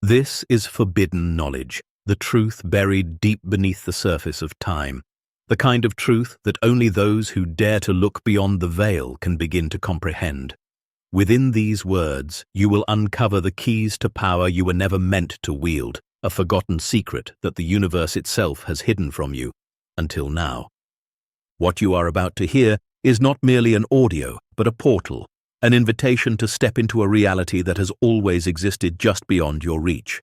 This is forbidden knowledge, the truth buried deep beneath the surface of time, the kind of truth that only those who dare to look beyond the veil can begin to comprehend. Within these words, you will uncover the keys to power you were never meant to wield, a forgotten secret that the universe itself has hidden from you, until now. What you are about to hear is not merely an audio, but a portal, an invitation to step into a reality that has always existed just beyond your reach.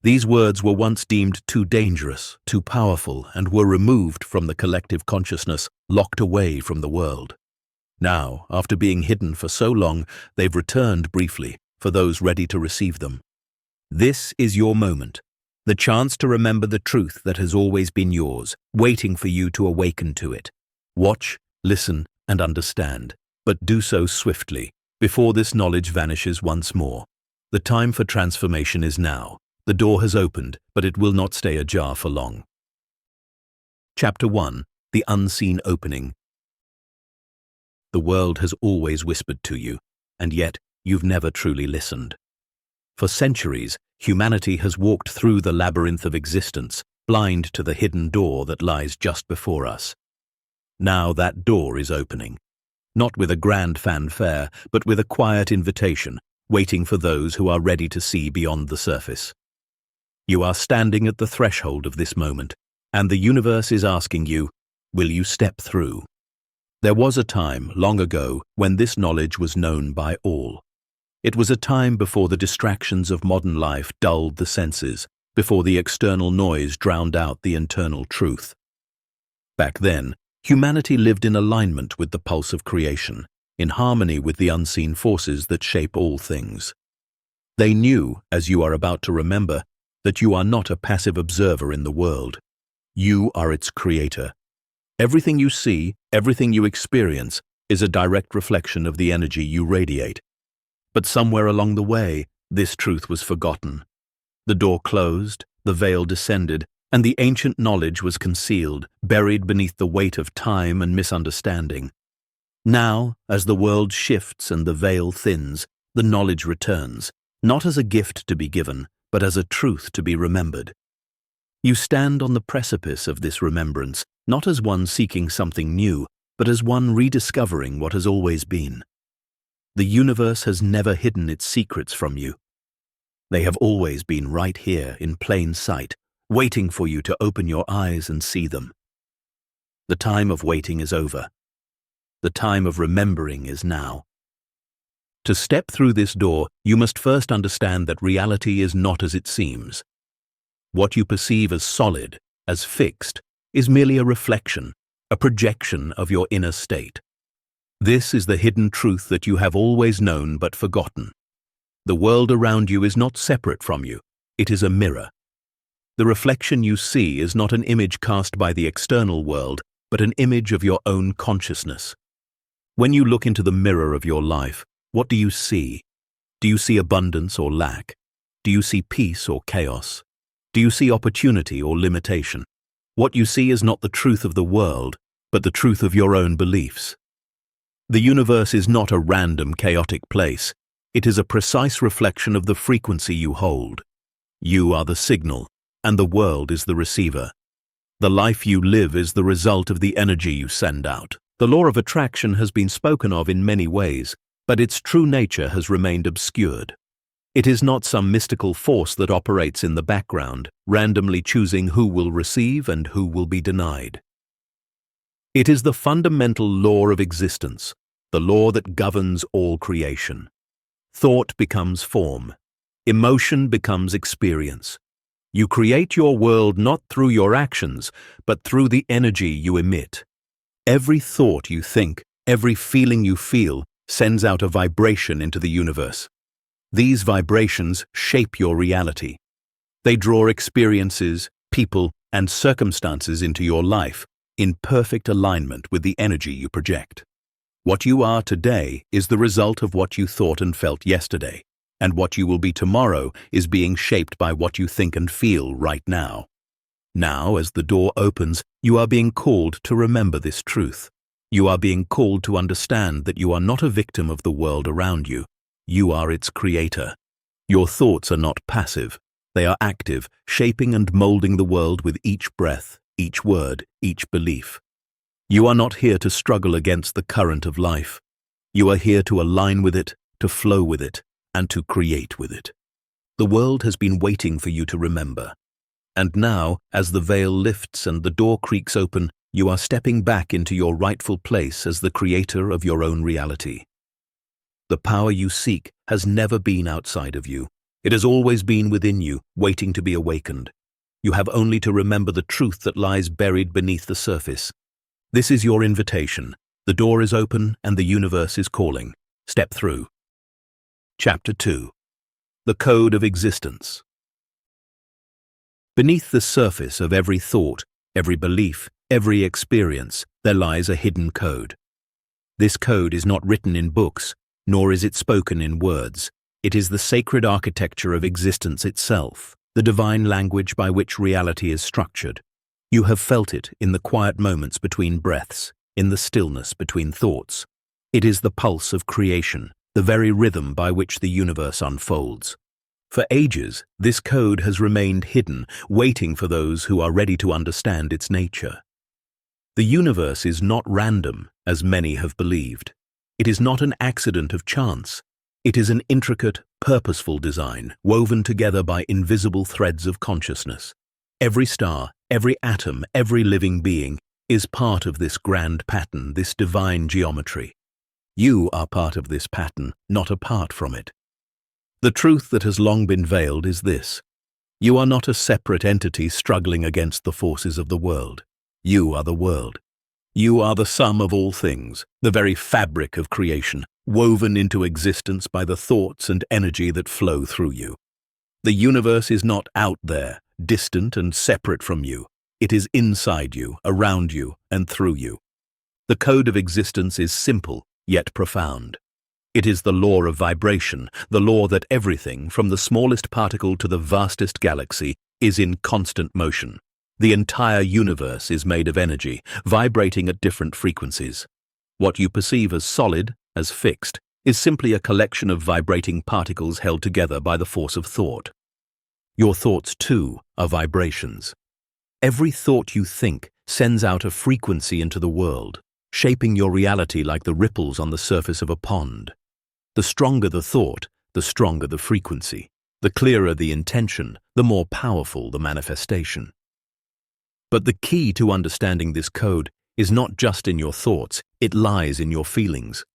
These words were once deemed too dangerous, too powerful, and were removed from the collective consciousness, locked away from the world. Now, after being hidden for so long, they've returned briefly for those ready to receive them. This is your moment, the chance to remember the truth that has always been yours, waiting for you to awaken to it. Watch, listen, and understand, but do so swiftly, before this knowledge vanishes once more. The time for transformation is now. The door has opened, but it will not stay ajar for long. Chapter 1. The Unseen Opening. The world has always whispered to you, and yet you've never truly listened. For centuries, humanity has walked through the labyrinth of existence, blind to the hidden door that lies just before us. Now that door is opening, not with a grand fanfare, but with a quiet invitation, waiting for those who are ready to see beyond the surface. You are standing at the threshold of this moment, and the universe is asking you, will you step through? There was a time, long ago, when this knowledge was known by all. It was a time before the distractions of modern life dulled the senses, before the external noise drowned out the internal truth. Back then, humanity lived in alignment with the pulse of creation, in harmony with the unseen forces that shape all things. They knew, as you are about to remember, that you are not a passive observer in the world. You are its creator. Everything you see, everything you experience, is a direct reflection of the energy you radiate. But somewhere along the way, this truth was forgotten. The door closed, the veil descended, and the ancient knowledge was concealed, buried beneath the weight of time and misunderstanding. Now, as the world shifts and the veil thins, the knowledge returns, not as a gift to be given, but as a truth to be remembered. You stand on the precipice of this remembrance, not as one seeking something new, but as one rediscovering what has always been. The universe has never hidden its secrets from you. They have always been right here in plain sight, waiting for you to open your eyes and see them. The time of waiting is over. The time of remembering is now. To step through this door, you must first understand that reality is not as it seems. What you perceive as solid, as fixed, is merely a reflection, a projection of your inner state. This is the hidden truth that you have always known but forgotten. The world around you is not separate from you. It is a mirror. The reflection you see is not an image cast by the external world, but an image of your own consciousness. When you look into the mirror of your life, what do you see? Do you see abundance or lack? Do you see peace or chaos? Do you see opportunity or limitation? What you see is not the truth of the world, but the truth of your own beliefs. The universe is not a random, chaotic place. It is a precise reflection of the frequency you hold. You are the signal, and the world is the receiver. The life you live is the result of the energy you send out. The law of attraction has been spoken of in many ways, but its true nature has remained obscured. It is not some mystical force that operates in the background, randomly choosing who will receive and who will be denied. It is the fundamental law of existence, the law that governs all creation. Thought becomes form. Emotion becomes experience. You create your world not through your actions, but through the energy you emit. Every thought you think, every feeling you feel, sends out a vibration into the universe. These vibrations shape your reality. They draw experiences, people, and circumstances into your life in perfect alignment with the energy you project. What you are today is the result of what you thought and felt yesterday, and what you will be tomorrow is being shaped by what you think and feel right now. Now, as the door opens, you are being called to remember this truth. You are being called to understand that you are not a victim of the world around you. You are its creator. Your thoughts are not passive. They are active, shaping and molding the world with each breath, each word, each belief. You are not here to struggle against the current of life. You are here to align with it, to flow with it, and to create with it. The world has been waiting for you to remember. And now, as the veil lifts and the door creaks open, you are stepping back into your rightful place as the creator of your own reality. The power you seek has never been outside of you. It has always been within you, waiting to be awakened. You have only to remember the truth that lies buried beneath the surface. This is your invitation. The door is open and the universe is calling. Step through. Chapter 2. The Code of Existence. Beneath the surface of every thought, every belief, every experience, there lies a hidden code. This code is not written in books, nor is it spoken in words. It is the sacred architecture of existence itself, the divine language by which reality is structured. You have felt it in the quiet moments between breaths, in the stillness between thoughts. It is the pulse of creation, the very rhythm by which the universe unfolds. For ages, this code has remained hidden, waiting for those who are ready to understand its nature. The universe is not random, as many have believed. It is not an accident of chance. It is an intricate, purposeful design, woven together by invisible threads of consciousness. Every star, every atom, every living being is part of this grand pattern, this divine geometry. You are part of this pattern, not apart from it. The truth that has long been veiled is this: you are not a separate entity struggling against the forces of the world. You are the world. You are the sum of all things, the very fabric of creation, woven into existence by the thoughts and energy that flow through you. The universe is not out there, distant and separate from you. It is inside you, around you, and through you. The code of existence is simple, yet profound. It is the law of vibration, the law that everything, from the smallest particle to the vastest galaxy, is in constant motion. The entire universe is made of energy, vibrating at different frequencies. What you perceive as solid, as fixed, is simply a collection of vibrating particles held together by the force of thought. Your thoughts, too, are vibrations. Every thought you think sends out a frequency into the world, shaping your reality like the ripples on the surface of a pond. The stronger the thought, the stronger the frequency. The clearer the intention, the more powerful the manifestation. But the key to understanding this code is not just in your thoughts, it lies in your feelings.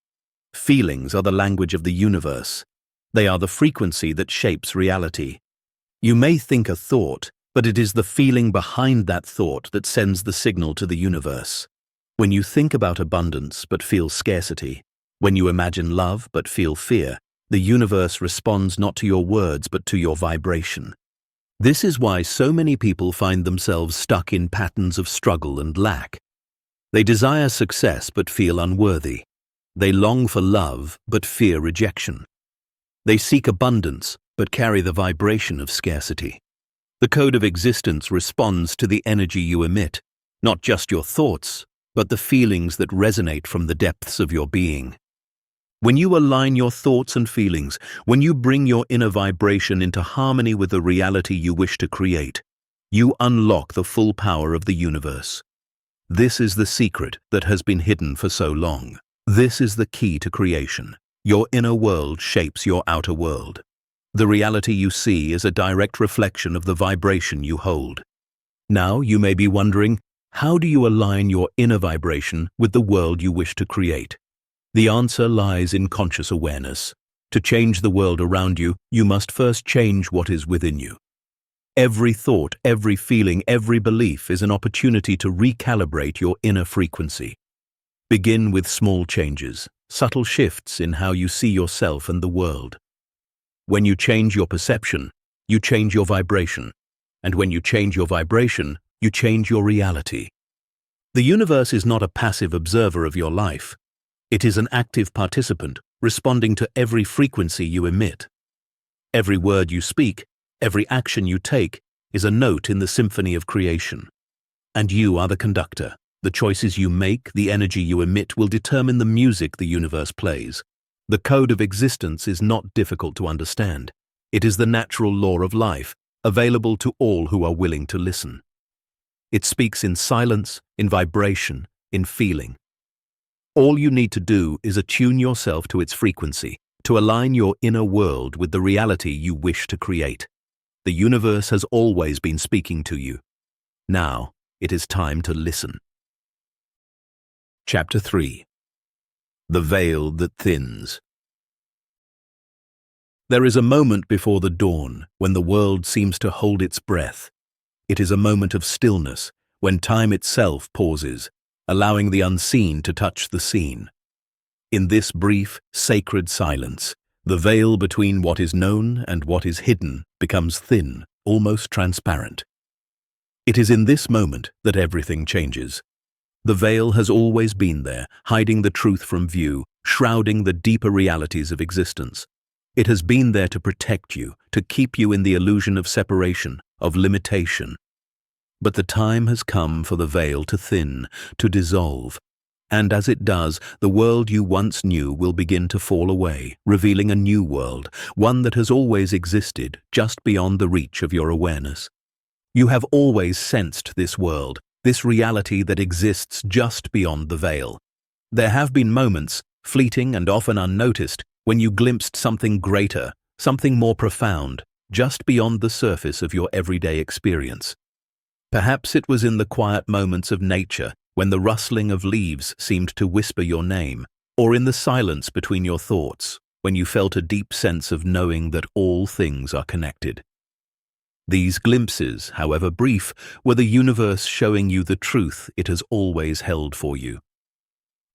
Feelings are the language of the universe. They are the frequency that shapes reality. You may think a thought, but it is the feeling behind that thought that sends the signal to the universe. When you think about abundance but feel scarcity, when you imagine love but feel fear, the universe responds not to your words but to your vibration. This is why so many people find themselves stuck in patterns of struggle and lack. They desire success but feel unworthy. They long for love but fear rejection. They seek abundance but carry the vibration of scarcity. The code of existence responds to the energy you emit, not just your thoughts, but the feelings that resonate from the depths of your being. When you align your thoughts and feelings, when you bring your inner vibration into harmony with the reality you wish to create, you unlock the full power of the universe. This is the secret that has been hidden for so long. This is the key to creation. Your inner world shapes your outer world. The reality you see is a direct reflection of the vibration you hold. Now you may be wondering, how do you align your inner vibration with the world you wish to create? The answer lies in conscious awareness. To change the world around you, you must first change what is within you. Every thought, every feeling, every belief is an opportunity to recalibrate your inner frequency. Begin with small changes, subtle shifts in how you see yourself and the world. When you change your perception, you change your vibration. And when you change your vibration, you change your reality. The universe is not a passive observer of your life. It is an active participant, responding to every frequency you emit. Every word you speak, every action you take, is a note in the symphony of creation. And you are the conductor. The choices you make, the energy you emit, will determine the music the universe plays. The code of existence is not difficult to understand. It is the natural law of life, available to all who are willing to listen. It speaks in silence, in vibration, in feeling. All you need to do is attune yourself to its frequency, to align your inner world with the reality you wish to create. The universe has always been speaking to you. Now, it is time to listen. Chapter 3. The Veil That Thins. There is a moment before the dawn when the world seems to hold its breath. It is a moment of stillness, when time itself pauses, allowing the unseen to touch the seen. In this brief, sacred silence, the veil between what is known and what is hidden becomes thin, almost transparent. It is in this moment that everything changes. The veil has always been there, hiding the truth from view, shrouding the deeper realities of existence. It has been there to protect you, to keep you in the illusion of separation, of limitation. But the time has come for the veil to thin, to dissolve. And as it does, the world you once knew will begin to fall away, revealing a new world, one that has always existed, just beyond the reach of your awareness. You have always sensed this world, this reality that exists just beyond the veil. There have been moments, fleeting and often unnoticed, when you glimpsed something greater, something more profound, just beyond the surface of your everyday experience. Perhaps it was in the quiet moments of nature, when the rustling of leaves seemed to whisper your name, or in the silence between your thoughts, when you felt a deep sense of knowing that all things are connected. These glimpses, however brief, were the universe showing you the truth it has always held for you.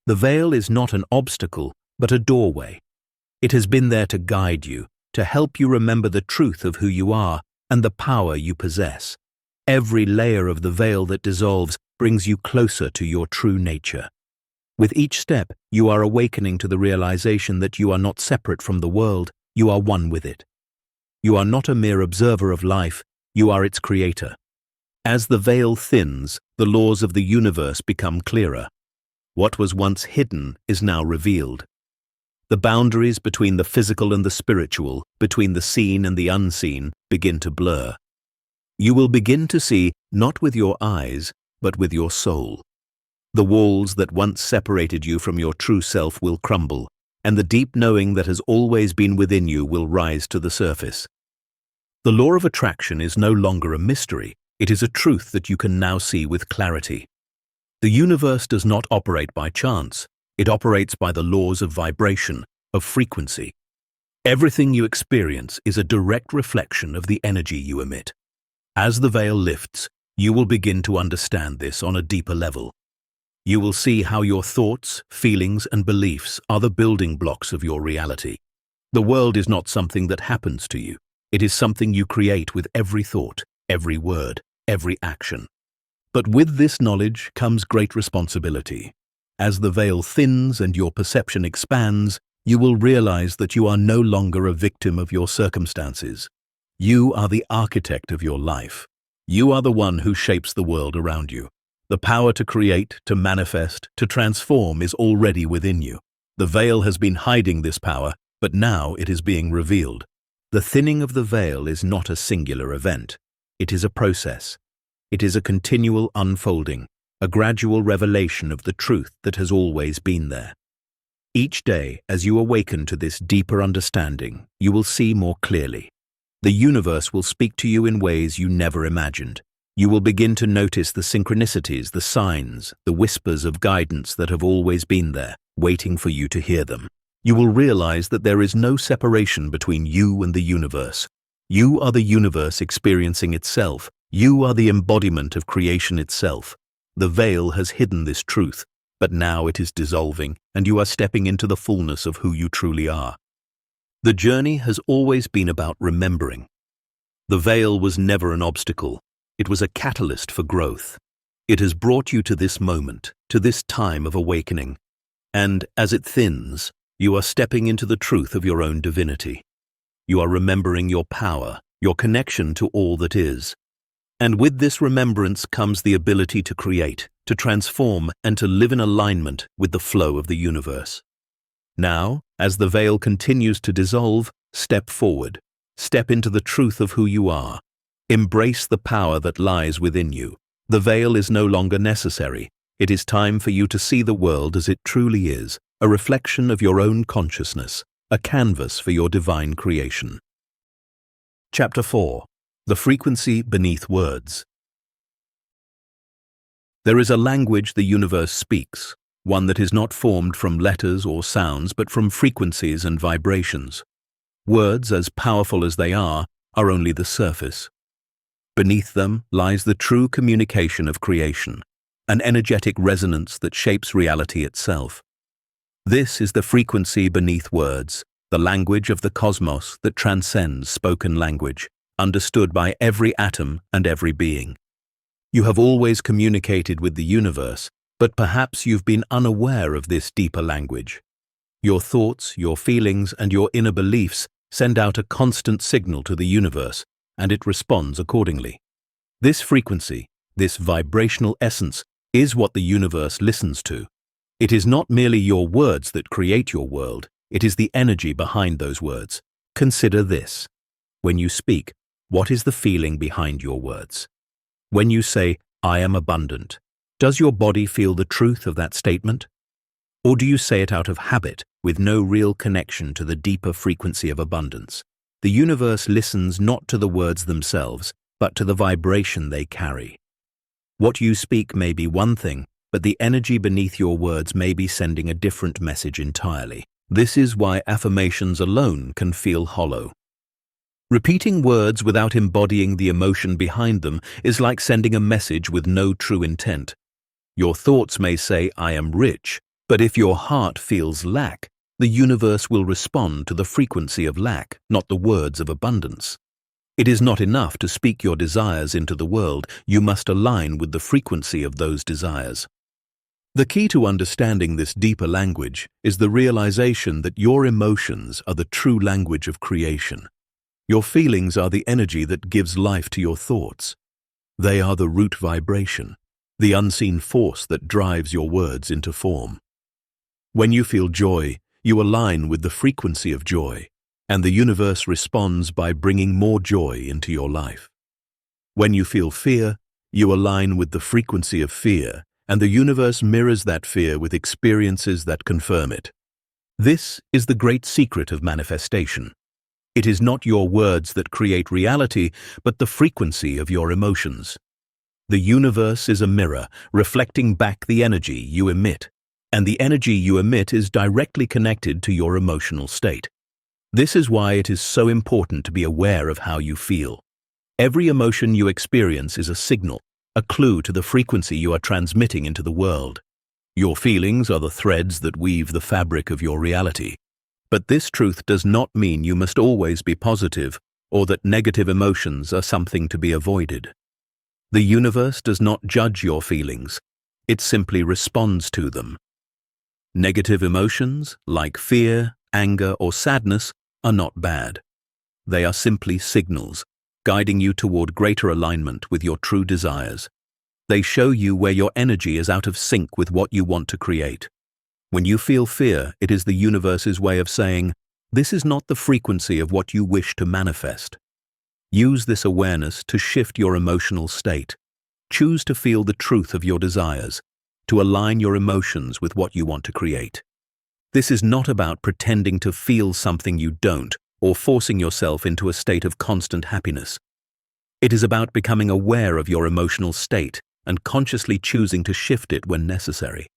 The veil is not an obstacle, but a doorway. It has been there to guide you, to help you remember the truth of who you are and the power you possess. Every layer of the veil that dissolves brings you closer to your true nature. With each step, you are awakening to the realization that you are not separate from the world, you are one with it. You are not a mere observer of life, you are its creator. As the veil thins, the laws of the universe become clearer. What was once hidden is now revealed. The boundaries between the physical and the spiritual, between the seen and the unseen, begin to blur. You will begin to see not with your eyes, but with your soul. The walls that once separated you from your true self will crumble, and the deep knowing that has always been within you will rise to the surface. The law of attraction is no longer a mystery, it is a truth that you can now see with clarity. The universe does not operate by chance, it operates by the laws of vibration, of frequency. Everything you experience is a direct reflection of the energy you emit. As the veil lifts, you will begin to understand this on a deeper level. You will see how your thoughts, feelings, and beliefs are the building blocks of your reality. The world is not something that happens to you. It is something you create with every thought, every word, every action. But with this knowledge comes great responsibility. As the veil thins and your perception expands, you will realize that you are no longer a victim of your circumstances. You are the architect of your life. You are the one who shapes the world around you. The power to create, to manifest, to transform is already within you. The veil has been hiding this power, but now it is being revealed. The thinning of the veil is not a singular event. It is a process. It is a continual unfolding, a gradual revelation of the truth that has always been there. Each day, as you awaken to this deeper understanding, you will see more clearly. The universe will speak to you in ways you never imagined. You will begin to notice the synchronicities, the signs, the whispers of guidance that have always been there, waiting for you to hear them. You will realize that there is no separation between you and the universe. You are the universe experiencing itself. You are the embodiment of creation itself. The veil has hidden this truth, but now it is dissolving, and you are stepping into the fullness of who you truly are. The journey has always been about remembering. The veil was never an obstacle. It was a catalyst for growth. It has brought you to this moment, to this time of awakening. And as it thins, you are stepping into the truth of your own divinity. You are remembering your power, your connection to all that is. And with this remembrance comes the ability to create, to transform, and to live in alignment with the flow of the universe. Now, as the veil continues to dissolve, step forward. Step into the truth of who you are. Embrace the power that lies within you. The veil is no longer necessary. It is time for you to see the world as it truly is, a reflection of your own consciousness, a canvas for your divine creation. Chapter 4. The frequency beneath words. There is a language the universe speaks, one that is not formed from letters or sounds but from frequencies and vibrations. Words, as powerful as they are only the surface. Beneath them lies the true communication of creation, an energetic resonance that shapes reality itself. This is the frequency beneath words, the language of the cosmos that transcends spoken language, understood by every atom and every being. You have always communicated with the universe, but perhaps you've been unaware of this deeper language. Your thoughts, your feelings, and your inner beliefs send out a constant signal to the universe, and it responds accordingly. This frequency, this vibrational essence, is what the universe listens to. It is not merely your words that create your world, it is the energy behind those words. Consider this. When you speak, what is the feeling behind your words? When you say, "I am abundant," does your body feel the truth of that statement? Or do you say it out of habit, with no real connection to the deeper frequency of abundance? The universe listens not to the words themselves, but to the vibration they carry. What you speak may be one thing, but the energy beneath your words may be sending a different message entirely. This is why affirmations alone can feel hollow. Repeating words without embodying the emotion behind them is like sending a message with no true intent. Your thoughts may say, "I am rich," but if your heart feels lack, the universe will respond to the frequency of lack, not the words of abundance. It is not enough to speak your desires into the world, you must align with the frequency of those desires. The key to understanding this deeper language is the realization that your emotions are the true language of creation. Your feelings are the energy that gives life to your thoughts. They are the root vibration, the unseen force that drives your words into form. When you feel joy, you align with the frequency of joy, and the universe responds by bringing more joy into your life. When you feel fear, you align with the frequency of fear, and the universe mirrors that fear with experiences that confirm it. This is the great secret of manifestation. It is not your words that create reality, but the frequency of your emotions. The universe is a mirror, reflecting back the energy you emit, and the energy you emit is directly connected to your emotional state. This is why it is so important to be aware of how you feel. Every emotion you experience is a signal, a clue to the frequency you are transmitting into the world. Your feelings are the threads that weave the fabric of your reality. But this truth does not mean you must always be positive or that negative emotions are something to be avoided. The universe does not judge your feelings, it simply responds to them. Negative emotions, like fear, anger, or sadness, are not bad. They are simply signals, guiding you toward greater alignment with your true desires. They show you where your energy is out of sync with what you want to create. When you feel fear, it is the universe's way of saying, "This is not the frequency of what you wish to manifest." Use this awareness to shift your emotional state. Choose to feel the truth of your desires, to align your emotions with what you want to create. This is not about pretending to feel something you don't, or forcing yourself into a state of constant happiness. It is about becoming aware of your emotional state and consciously choosing to shift it when necessary.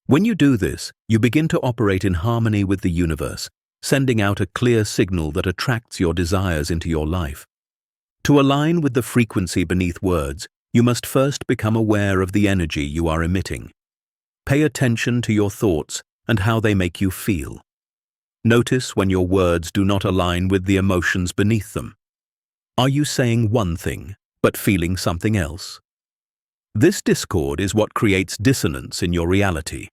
When you do this, you begin to operate in harmony with the universe, sending out a clear signal that attracts your desires into your life. To align with the frequency beneath words, you must first become aware of the energy you are emitting. Pay attention to your thoughts and how they make you feel. Notice when your words do not align with the emotions beneath them. Are you saying one thing, but feeling something else? This discord is what creates dissonance in your reality.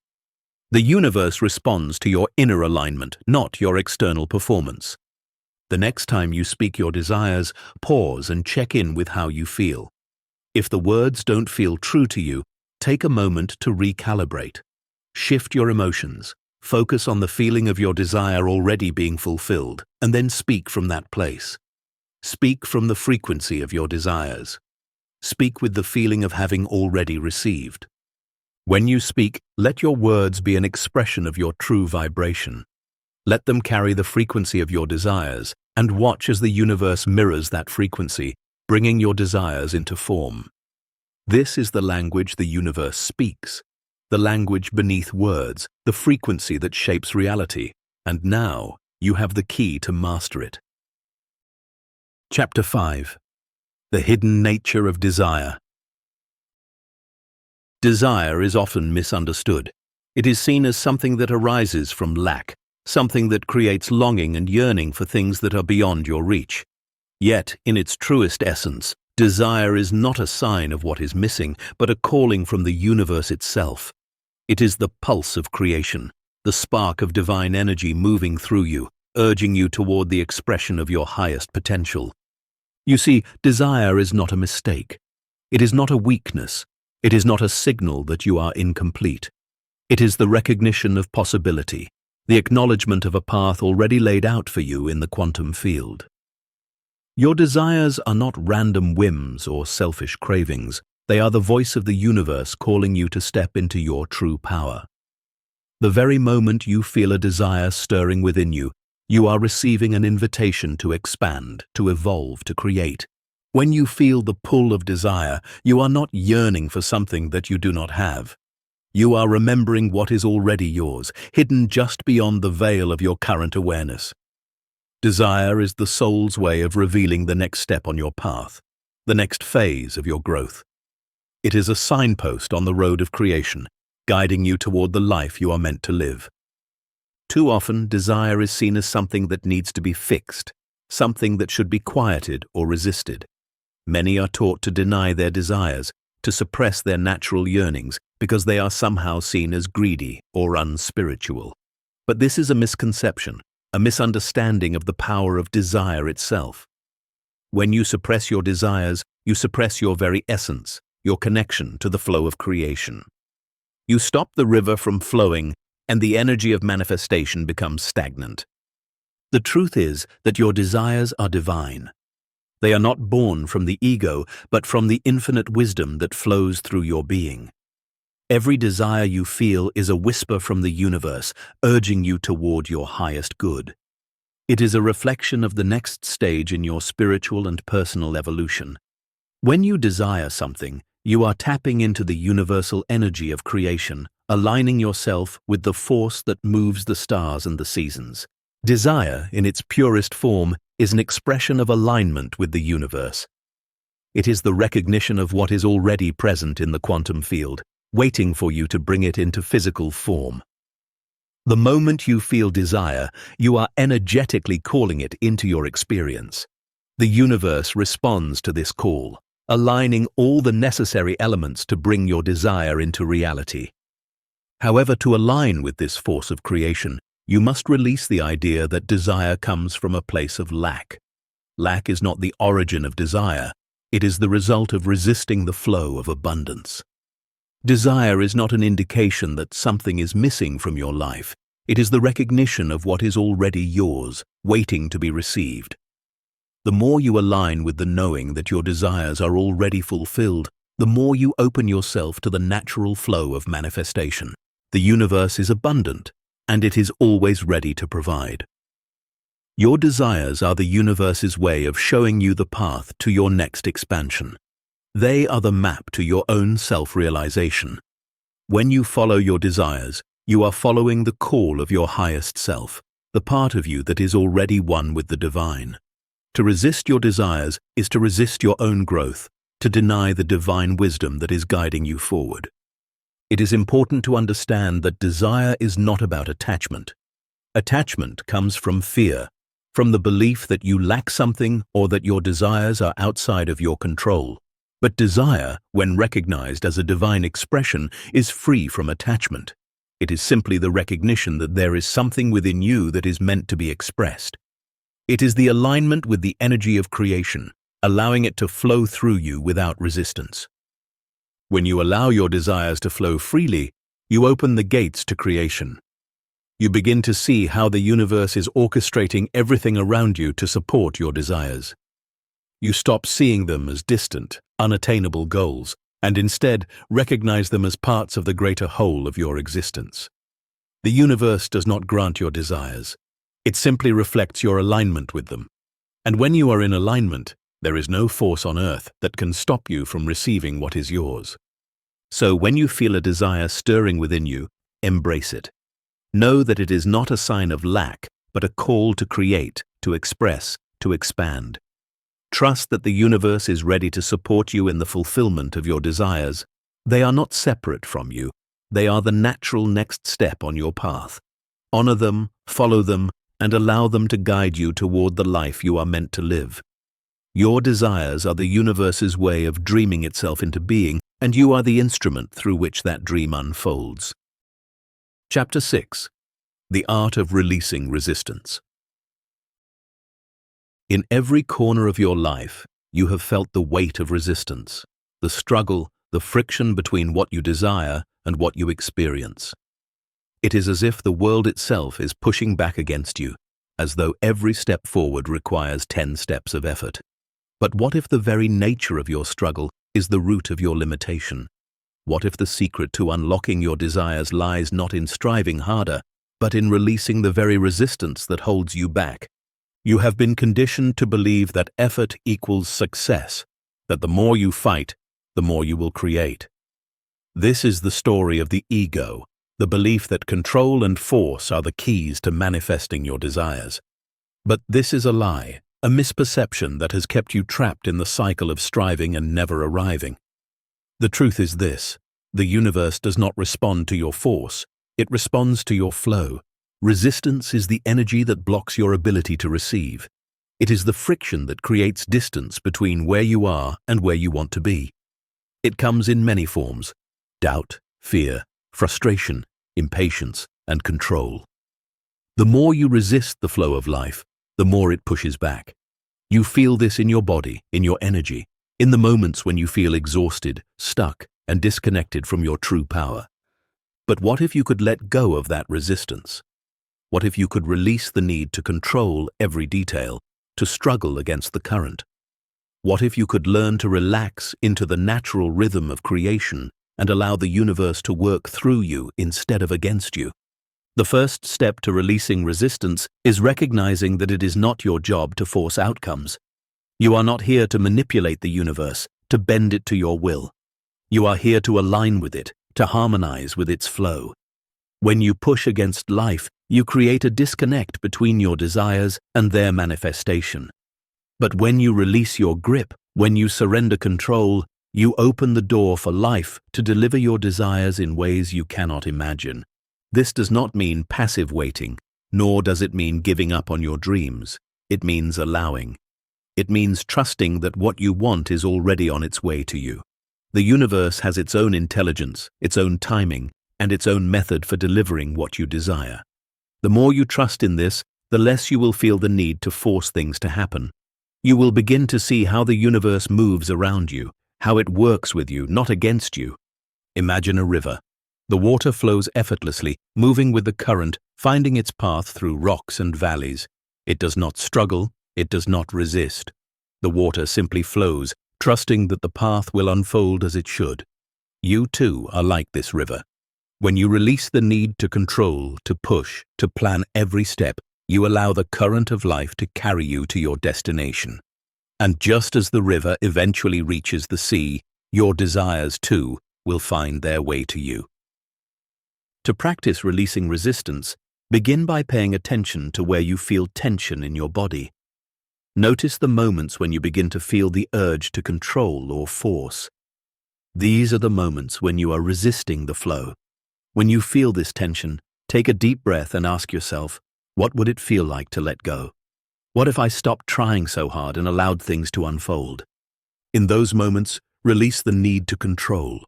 The universe responds to your inner alignment, not your external performance. The next time you speak your desires, pause and check in with how you feel. If the words don't feel true to you, take a moment to recalibrate. Shift your emotions, focus on the feeling of your desire already being fulfilled, and then speak from that place. Speak from the frequency of your desires. Speak with the feeling of having already received. When you speak, let your words be an expression of your true vibration. Let them carry the frequency of your desires, and watch as the universe mirrors that frequency, bringing your desires into form. This is the language the universe speaks, the language beneath words, the frequency that shapes reality, and now you have the key to master it. Chapter 5. The Hidden Nature of Desire. Desire is often misunderstood. It is seen as something that arises from lack, something that creates longing and yearning for things that are beyond your reach. Yet, in its truest essence, desire is not a sign of what is missing, but a calling from the universe itself. It is the pulse of creation, the spark of divine energy moving through you, urging you toward the expression of your highest potential. You see, desire is not a mistake. It is not a weakness. It is not a signal that you are incomplete. It is the recognition of possibility, the acknowledgement of a path already laid out for you in the quantum field. Your desires are not random whims or selfish cravings. They are the voice of the universe calling you to step into your true power. The very moment you feel a desire stirring within you, you are receiving an invitation to expand, to evolve, to create. When you feel the pull of desire, you are not yearning for something that you do not have. You are remembering what is already yours, hidden just beyond the veil of your current awareness. Desire is the soul's way of revealing the next step on your path, the next phase of your growth. It is a signpost on the road of creation, guiding you toward the life you are meant to live. Too often, desire is seen as something that needs to be fixed, something that should be quieted or resisted. Many are taught to deny their desires, to suppress their natural yearnings, because they are somehow seen as greedy or unspiritual. But this is a misconception, a misunderstanding of the power of desire itself. When you suppress your desires, you suppress your very essence, your connection to the flow of creation. You stop the river from flowing, and the energy of manifestation becomes stagnant. The truth is that your desires are divine. They are not born from the ego, but from the infinite wisdom that flows through your being. Every desire you feel is a whisper from the universe, urging you toward your highest good. It is a reflection of the next stage in your spiritual and personal evolution. When you desire something, you are tapping into the universal energy of creation, aligning yourself with the force that moves the stars and the seasons. Desire, in its purest form, is an expression of alignment with the universe. It is the recognition of what is already present in the quantum field, waiting for you to bring it into physical form. The moment you feel desire, you are energetically calling it into your experience. The universe responds to this call, aligning all the necessary elements to bring your desire into reality. However, to align with this force of creation, you must release the idea that desire comes from a place of lack. Lack is not the origin of desire. It is the result of resisting the flow of abundance. Desire is not an indication that something is missing from your life. It is the recognition of what is already yours, waiting to be received. The more you align with the knowing that your desires are already fulfilled, the more you open yourself to the natural flow of manifestation. The universe is abundant, and it is always ready to provide. Your desires are the universe's way of showing you the path to your next expansion. They are the map to your own self-realization. When you follow your desires, you are following the call of your highest self, the part of you that is already one with the divine. To resist your desires is to resist your own growth, to deny the divine wisdom that is guiding you forward. It is important to understand that desire is not about attachment. Attachment comes from fear, from the belief that you lack something or that your desires are outside of your control. But desire, when recognized as a divine expression, is free from attachment. It is simply the recognition that there is something within you that is meant to be expressed. It is the alignment with the energy of creation, allowing it to flow through you without resistance. When you allow your desires to flow freely, you open the gates to creation. You begin to see how the universe is orchestrating everything around you to support your desires. You stop seeing them as distant, unattainable goals, and instead recognize them as parts of the greater whole of your existence. The universe does not grant your desires. It simply reflects your alignment with them. And when you are in alignment, there is no force on earth that can stop you from receiving what is yours. So when you feel a desire stirring within you, embrace it. Know that it is not a sign of lack, but a call to create, to express, to expand. Trust that the universe is ready to support you in the fulfillment of your desires. They are not separate from you. They are the natural next step on your path. Honor them, follow them, and allow them to guide you toward the life you are meant to live. Your desires are the universe's way of dreaming itself into being, and you are the instrument through which that dream unfolds. Chapter 6. The Art of Releasing Resistance. In every corner of your life, you have felt the weight of resistance, the struggle, the friction between what you desire and what you experience. It is as if the world itself is pushing back against you, as though every step forward requires 10 steps of effort. But what if the very nature of your struggle is the root of your limitation? What if the secret to unlocking your desires lies not in striving harder, but in releasing the very resistance that holds you back? You have been conditioned to believe that effort equals success, that the more you fight, the more you will create. This is the story of the ego, the belief that control and force are the keys to manifesting your desires. But this is a lie, a misperception that has kept you trapped in the cycle of striving and never arriving. The truth is this: the universe does not respond to your force, it responds to your flow. Resistance is the energy that blocks your ability to receive. It is the friction that creates distance between where you are and where you want to be. It comes in many forms: doubt, fear, frustration, impatience, and control. The more you resist the flow of life, the more it pushes back. You feel this in your body, in your energy, in the moments when you feel exhausted, stuck, and disconnected from your true power. But what if you could let go of that resistance? What if you could release the need to control every detail, to struggle against the current? What if you could learn to relax into the natural rhythm of creation and allow the universe to work through you instead of against you? The first step to releasing resistance is recognizing that it is not your job to force outcomes. You are not here to manipulate the universe, to bend it to your will. You are here to align with it, to harmonize with its flow. When you push against life, you create a disconnect between your desires and their manifestation. But when you release your grip, when you surrender control, you open the door for life to deliver your desires in ways you cannot imagine. This does not mean passive waiting, nor does it mean giving up on your dreams. It means allowing. It means trusting that what you want is already on its way to you. The universe has its own intelligence, its own timing, and its own method for delivering what you desire. The more you trust in this, the less you will feel the need to force things to happen. You will begin to see how the universe moves around you, how it works with you, not against you. Imagine a river. The water flows effortlessly, moving with the current, finding its path through rocks and valleys. It does not struggle, it does not resist. The water simply flows, trusting that the path will unfold as it should. You too are like this river. When you release the need to control, to push, to plan every step, you allow the current of life to carry you to your destination. And just as the river eventually reaches the sea, your desires too will find their way to you. To practice releasing resistance, begin by paying attention to where you feel tension in your body. Notice the moments when you begin to feel the urge to control or force. These are the moments when you are resisting the flow. When you feel this tension, take a deep breath and ask yourself, what would it feel like to let go? What if I stopped trying so hard and allowed things to unfold? In those moments, release the need to control.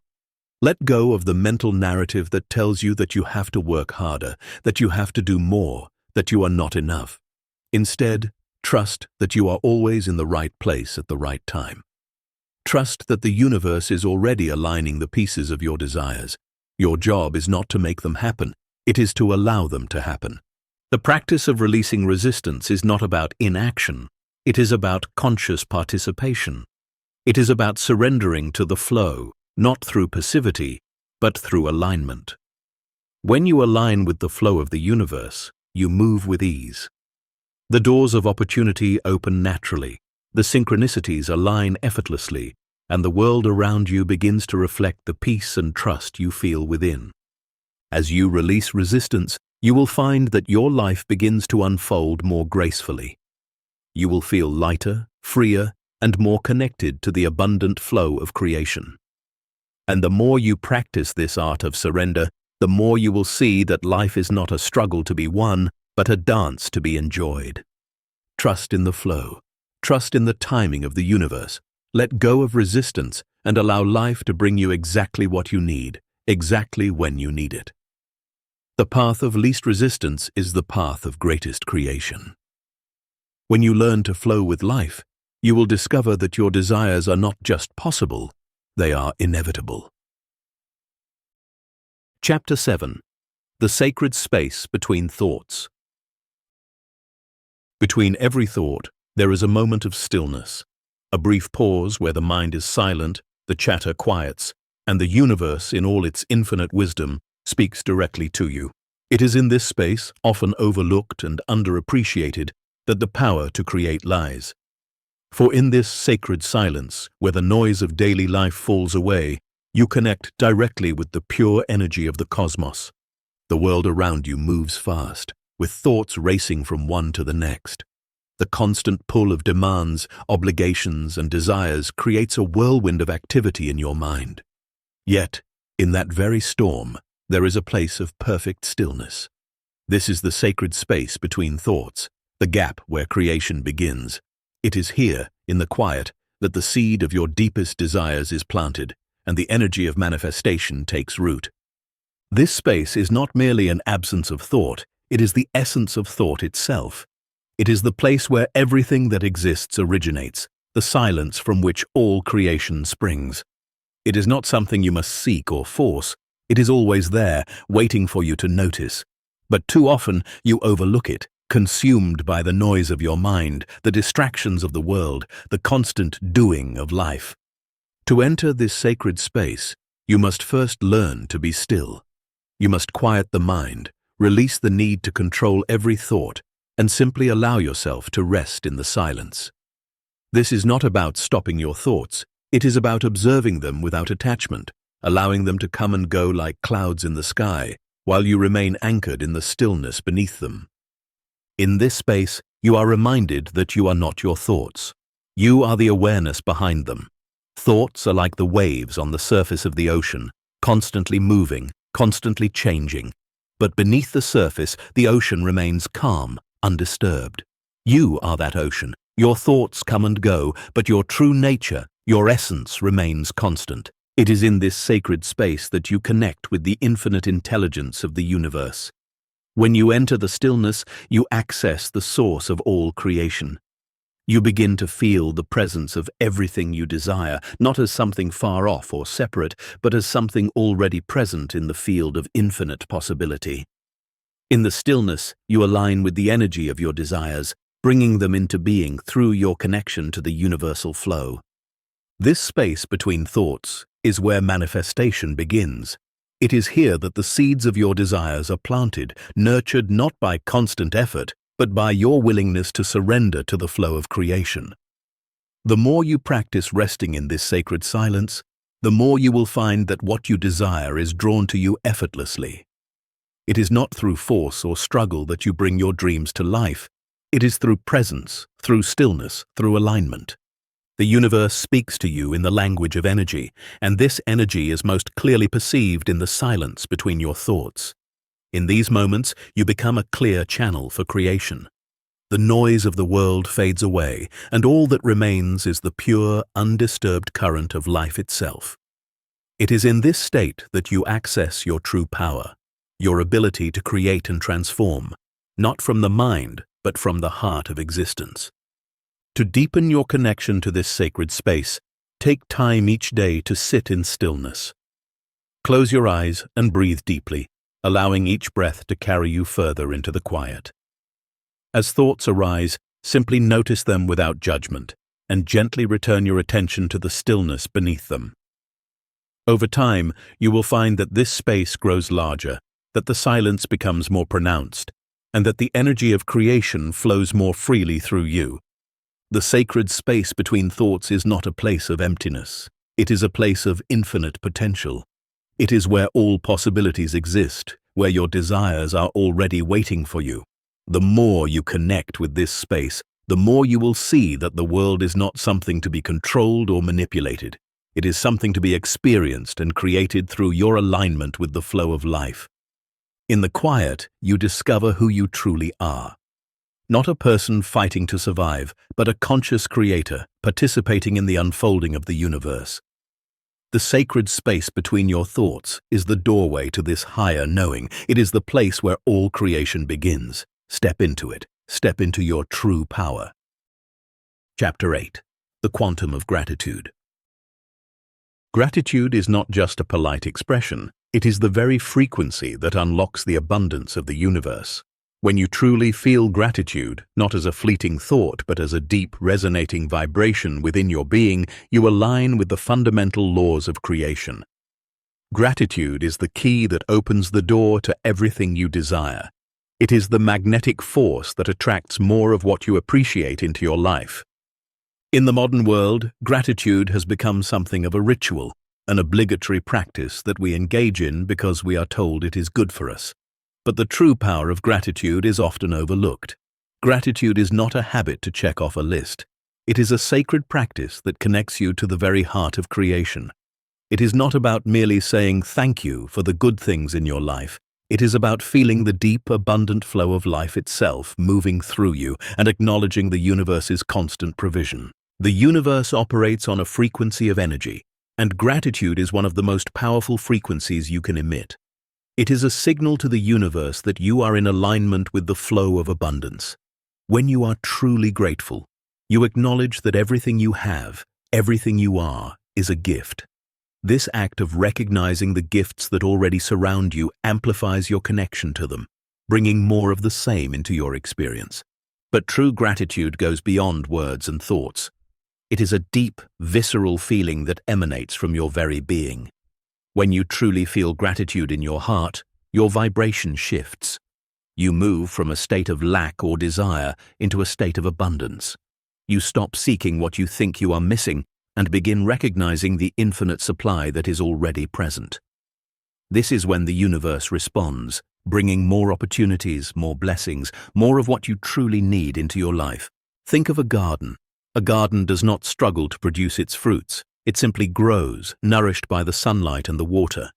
Let go of the mental narrative that tells you that you have to work harder, that you have to do more, that you are not enough. Instead, trust that you are always in the right place at the right time. Trust that the universe is already aligning the pieces of your desires. Your job is not to make them happen, it is to allow them to happen. The practice of releasing resistance is not about inaction, It is about conscious participation. It is about surrendering to the flow, not through passivity, but through alignment. When you align with the flow of the universe, you move with ease. The doors of opportunity open naturally, the synchronicities align effortlessly, and the world around you begins to reflect the peace and trust you feel within. As you release resistance, you will find that your life begins to unfold more gracefully. You will feel lighter, freer, and more connected to the abundant flow of creation. And the more you practice this art of surrender, the more you will see that life is not a struggle to be won, but a dance to be enjoyed. Trust in the flow. Trust in the timing of the universe. Let go of resistance and allow life to bring you exactly what you need, exactly when you need it. The path of least resistance is the path of greatest creation. When you learn to flow with life, you will discover that your desires are not just possible, they are inevitable. Chapter 7. The Sacred Space Between Thoughts. Between every thought, there is a moment of stillness, a brief pause where the mind is silent, the chatter quiets, and the universe, in all its infinite wisdom, speaks directly to you. It is in this space, often overlooked and underappreciated, that the power to create lies. For in this sacred silence, where the noise of daily life falls away, you connect directly with the pure energy of the cosmos. The world around you moves fast, with thoughts racing from one to the next. The constant pull of demands, obligations, and desires creates a whirlwind of activity in your mind. Yet, in that very storm, there is a place of perfect stillness. This is the sacred space between thoughts, the gap where creation begins. It is here, in the quiet, that the seed of your deepest desires is planted, and the energy of manifestation takes root. This space is not merely an absence of thought, it is the essence of thought itself. It is the place where everything that exists originates, the silence from which all creation springs. It is not something you must seek or force. It is always there, waiting for you to notice. But too often you overlook it, consumed by the noise of your mind, the distractions of the world, the constant doing of life. To enter this sacred space, you must first learn to be still. You must quiet the mind, release the need to control every thought, and simply allow yourself to rest in the silence. This is not about stopping your thoughts. It is about observing them without attachment, allowing them to come and go like clouds in the sky, while you remain anchored in the stillness beneath them. In this space, you are reminded that you are not your thoughts. You are the awareness behind them. Thoughts are like the waves on the surface of the ocean, constantly moving, constantly changing. But beneath the surface, the ocean remains calm, undisturbed. You are that ocean. Your thoughts come and go, but your true nature, your essence, remains constant. It is in this sacred space that you connect with the infinite intelligence of the universe. When you enter the stillness, you access the source of all creation. You begin to feel the presence of everything you desire, not as something far off or separate, but as something already present in the field of infinite possibility. In the stillness, you align with the energy of your desires, bringing them into being through your connection to the universal flow. This space between thoughts is where manifestation begins. It is here that the seeds of your desires are planted, nurtured not by constant effort, but by your willingness to surrender to the flow of creation. The more you practice resting in this sacred silence, the more you will find that what you desire is drawn to you effortlessly. It is not through force or struggle that you bring your dreams to life. It is through presence, through stillness, through alignment. The universe speaks to you in the language of energy, and this energy is most clearly perceived in the silence between your thoughts. In these moments, you become a clear channel for creation. The noise of the world fades away, and all that remains is the pure, undisturbed current of life itself. It is in this state that you access your true power, your ability to create and transform, not from the mind, but from the heart of existence. To deepen your connection to this sacred space, take time each day to sit in stillness. Close your eyes and breathe deeply, allowing each breath to carry you further into the quiet. As thoughts arise, Simply notice them without judgment, and gently return your attention to the stillness beneath them. Over time, you will find that this space grows larger, that the silence becomes more pronounced, and that the energy of creation flows more freely through you. The sacred space between thoughts is not a place of emptiness. It is a place of infinite potential. It is where all possibilities exist, where your desires are already waiting for you. The more you connect with this space, the more you will see that the world is not something to be controlled or manipulated. It is something to be experienced and created through your alignment with the flow of life. In the quiet, you discover who you truly are. Not a person fighting to survive, but a conscious creator participating in the unfolding of the universe. The sacred space between your thoughts is the doorway to this higher knowing. It is the place where all creation begins. Step into it. Step into your true power. Chapter 8. The Quantum of Gratitude. Gratitude is not just a polite expression. It is the very frequency that unlocks the abundance of the universe. When you truly feel gratitude, not as a fleeting thought but as a deep, resonating vibration within your being, you align with the fundamental laws of creation. Gratitude is the key that opens the door to everything you desire. It is the magnetic force that attracts more of what you appreciate into your life. In the modern world, gratitude has become something of a ritual, an obligatory practice that we engage in because we are told it is good for us. But the true power of gratitude is often overlooked. Gratitude is not a habit to check off a list. It is a sacred practice that connects you to the very heart of creation. It is not about merely saying thank you for the good things in your life. It is about feeling the deep, abundant flow of life itself moving through you and acknowledging the universe's constant provision. The universe operates on a frequency of energy, and gratitude is one of the most powerful frequencies you can emit. It is a signal to the universe that you are in alignment with the flow of abundance. When you are truly grateful, you acknowledge that everything you have, everything you are, is a gift. This act of recognizing the gifts that already surround you amplifies your connection to them, bringing more of the same into your experience. But true gratitude goes beyond words and thoughts. It is a deep, visceral feeling that emanates from your very being. When you truly feel gratitude in your heart, your vibration shifts. You move from a state of lack or desire into a state of abundance. You stop seeking what you think you are missing and begin recognizing the infinite supply that is already present. This is when the universe responds, bringing more opportunities, more blessings, more of what you truly need into your life. Think of a garden. A garden does not struggle to produce its fruits. It simply grows, nourished by the sunlight and the water.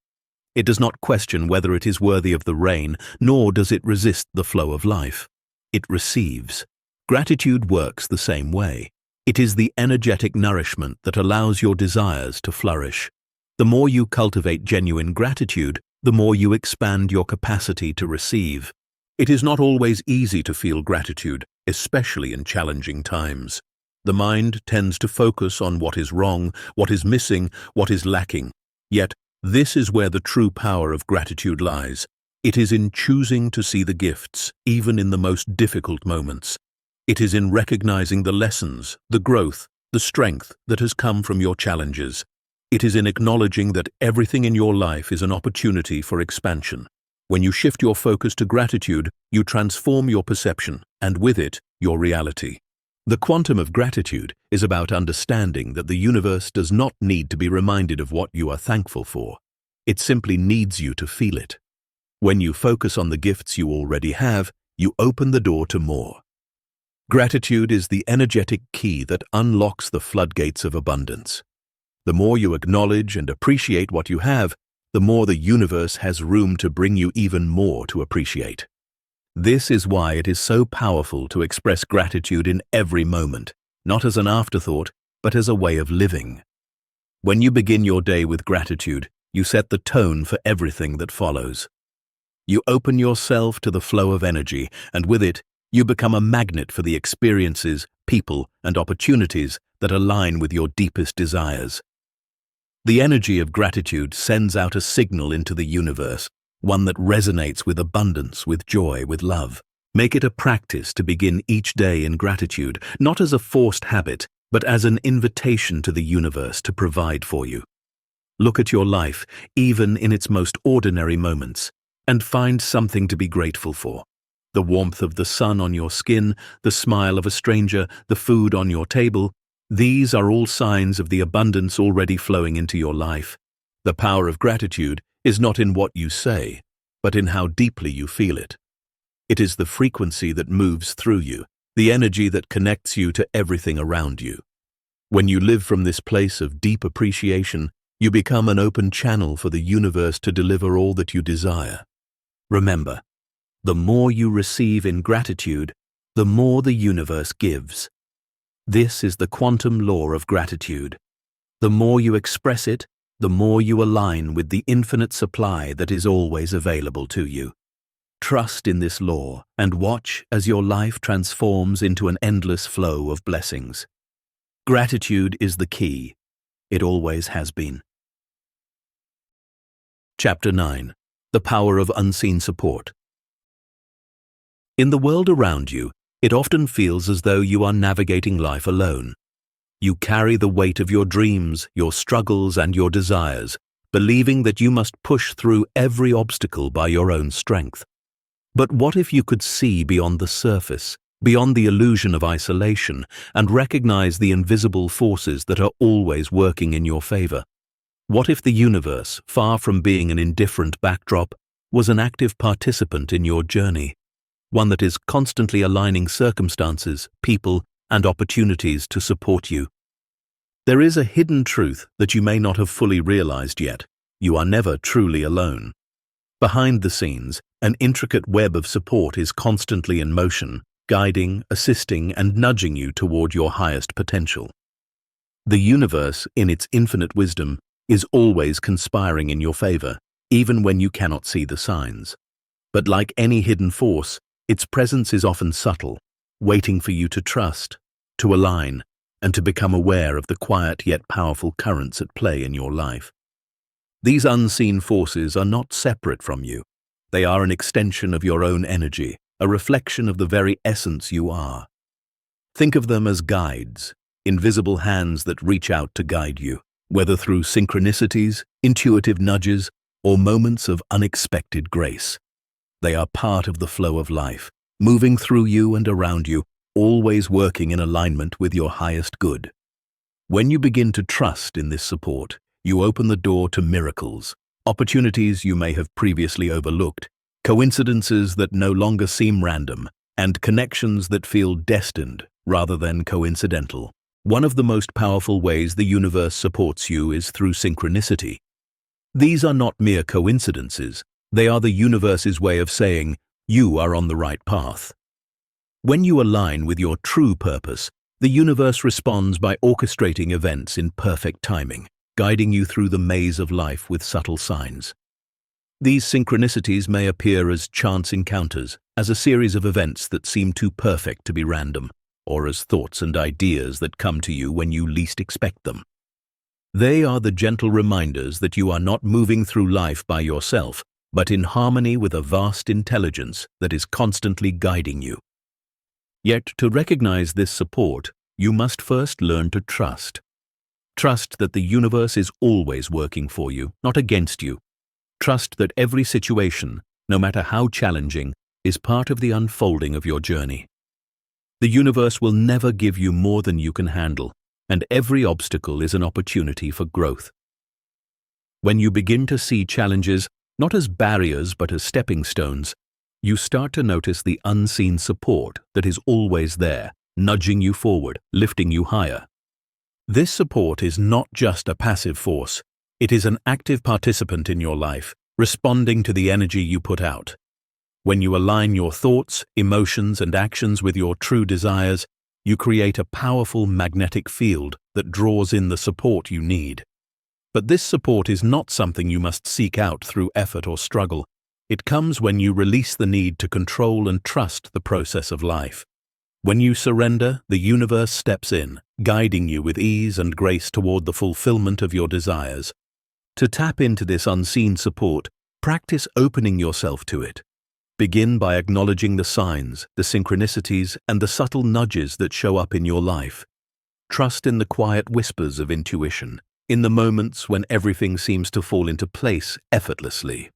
It does not question whether it is worthy of the rain, nor does it resist the flow of life. It receives. Gratitude works the same way. It is the energetic nourishment that allows your desires to flourish. The more you cultivate genuine gratitude, the more you expand your capacity to receive. It is not always easy to feel gratitude, especially in challenging times. The mind tends to focus on what is wrong, what is missing, what is lacking. Yet, this is where the true power of gratitude lies. It is in choosing to see the gifts, even in the most difficult moments. It is in recognizing the lessons, the growth, the strength that has come from your challenges. It is in acknowledging that everything in your life is an opportunity for expansion. When you shift your focus to gratitude, you transform your perception, and with it, your reality. The quantum of gratitude is about understanding that the universe does not need to be reminded of what you are thankful for. It simply needs you to feel it. When you focus on the gifts you already have, you open the door to more. Gratitude is the energetic key that unlocks the floodgates of abundance. The more you acknowledge and appreciate what you have, the more the universe has room to bring you even more to appreciate. This is why it is so powerful to express gratitude in every moment, not as an afterthought, but as a way of living. When you begin your day with gratitude, you set the tone for everything that follows. You open yourself to the flow of energy, and with it, you become a magnet for the experiences, people, and opportunities that align with your deepest desires. The energy of gratitude sends out a signal into the universe, one that resonates with abundance, with joy, with love. Make it a practice to begin each day in gratitude, not as a forced habit, but as an invitation to the universe to provide for you. Look at your life, even in its most ordinary moments, and find something to be grateful for. The warmth of the sun on your skin, the smile of a stranger, the food on your table, these are all signs of the abundance already flowing into your life. The power of gratitude is not in what you say, but in how deeply you feel it. It is the frequency that moves through you, the energy that connects you to everything around you. When you live from this place of deep appreciation, you become an open channel for the universe to deliver all that you desire. Remember, the more you receive in gratitude, the more the universe gives. This is the quantum law of gratitude. The more you express it, the more you align with the infinite supply that is always available to you. Trust in this law and watch as your life transforms into an endless flow of blessings. Gratitude is the key. It always has been. Chapter 9. The Power of Unseen Support. In the world around you, it often feels as though you are navigating life alone. You carry the weight of your dreams, your struggles, and your desires, believing that you must push through every obstacle by your own strength. But what if you could see beyond the surface, beyond the illusion of isolation, and recognize the invisible forces that are always working in your favor? What if the universe, far from being an indifferent backdrop, was an active participant in your journey, one that is constantly aligning circumstances, people, and opportunities to support you? There is a hidden truth that you may not have fully realized yet. You are never truly alone. Behind the scenes, an intricate web of support is constantly in motion, guiding, assisting, and nudging you toward your highest potential. The universe, in its infinite wisdom, is always conspiring in your favor, even when you cannot see the signs. But like any hidden force, its presence is often subtle, waiting for you to trust, to align, and to become aware of the quiet yet powerful currents at play in your life. These unseen forces are not separate from you. They are an extension of your own energy, a reflection of the very essence you are. Think of them as guides, invisible hands that reach out to guide you, whether through synchronicities, intuitive nudges, or moments of unexpected grace. They are part of the flow of life, moving through you and around you, always working in alignment with your highest good. When you begin to trust in this support, you open the door to miracles, opportunities you may have previously overlooked, coincidences that no longer seem random, and connections that feel destined rather than coincidental. One of the most powerful ways the universe supports you is through synchronicity. These are not mere coincidences. They are the universe's way of saying, you are on the right path. When you align with your true purpose, the universe responds by orchestrating events in perfect timing, guiding you through the maze of life with subtle signs. These synchronicities may appear as chance encounters, as a series of events that seem too perfect to be random, or as thoughts and ideas that come to you when you least expect them. They are the gentle reminders that you are not moving through life by yourself, but in harmony with a vast intelligence that is constantly guiding you. Yet, to recognize this support, you must first learn to trust. Trust that the universe is always working for you, not against you. Trust that every situation, no matter how challenging, is part of the unfolding of your journey. The universe will never give you more than you can handle, and every obstacle is an opportunity for growth. When you begin to see challenges not as barriers but as stepping stones, you start to notice the unseen support that is always there, nudging you forward, lifting you higher. This support is not just a passive force. It is an active participant in your life, responding to the energy you put out. When you align your thoughts, emotions, and actions with your true desires, you create a powerful magnetic field that draws in the support you need. But this support is not something you must seek out through effort or struggle. It comes when you release the need to control and trust the process of life. When you surrender, the universe steps in, guiding you with ease and grace toward the fulfillment of your desires. To tap into this unseen support, practice opening yourself to it. Begin by acknowledging the signs, the synchronicities, and the subtle nudges that show up in your life. Trust in the quiet whispers of intuition, in the moments when everything seems to fall into place effortlessly.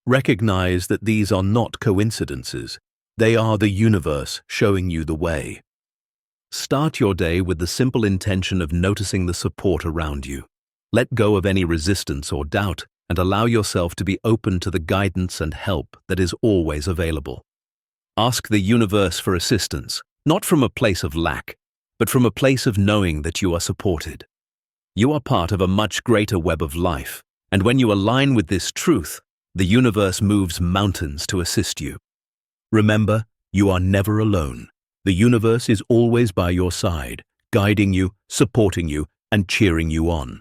Recognize that these are not coincidences. They are the universe showing you the way. Start your day with the simple intention of noticing the support around you. Let go of any resistance or doubt and allow yourself to be open to the guidance and help that is always available. Ask the universe for assistance, not from a place of lack, but from a place of knowing that you are supported. You are part of a much greater web of life, and when you align with this truth, the universe moves mountains to assist you. Remember, you are never alone. The universe is always by your side, guiding you, supporting you, and cheering you on.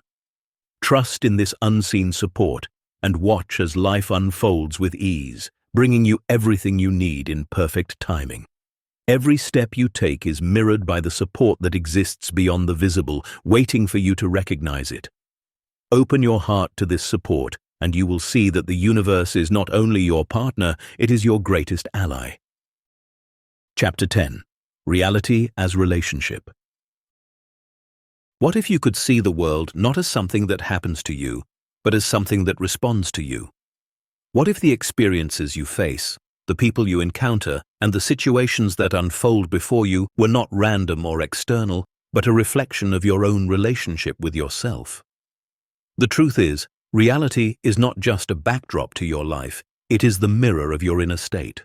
Trust in this unseen support and watch as life unfolds with ease, bringing you everything you need in perfect timing. Every step you take is mirrored by the support that exists beyond the visible, waiting for you to recognize it. Open your heart to this support, and you will see that the universe is not only your partner, it is your greatest ally. Chapter 10. Reality as Relationship. What if you could see the world not as something that happens to you, but as something that responds to you? What if the experiences you face, the people you encounter, and the situations that unfold before you were not random or external, but a reflection of your own relationship with yourself? The truth is, reality is not just a backdrop to your life, it is the mirror of your inner state.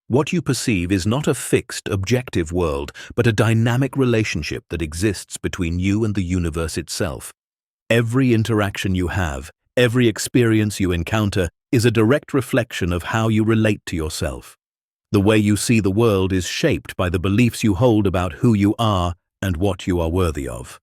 What you perceive is not a fixed, objective world, but a dynamic relationship that exists between you and the universe itself. Every interaction you have, every experience you encounter, is a direct reflection of how you relate to yourself. The way you see the world is shaped by the beliefs you hold about who you are and what you are worthy of.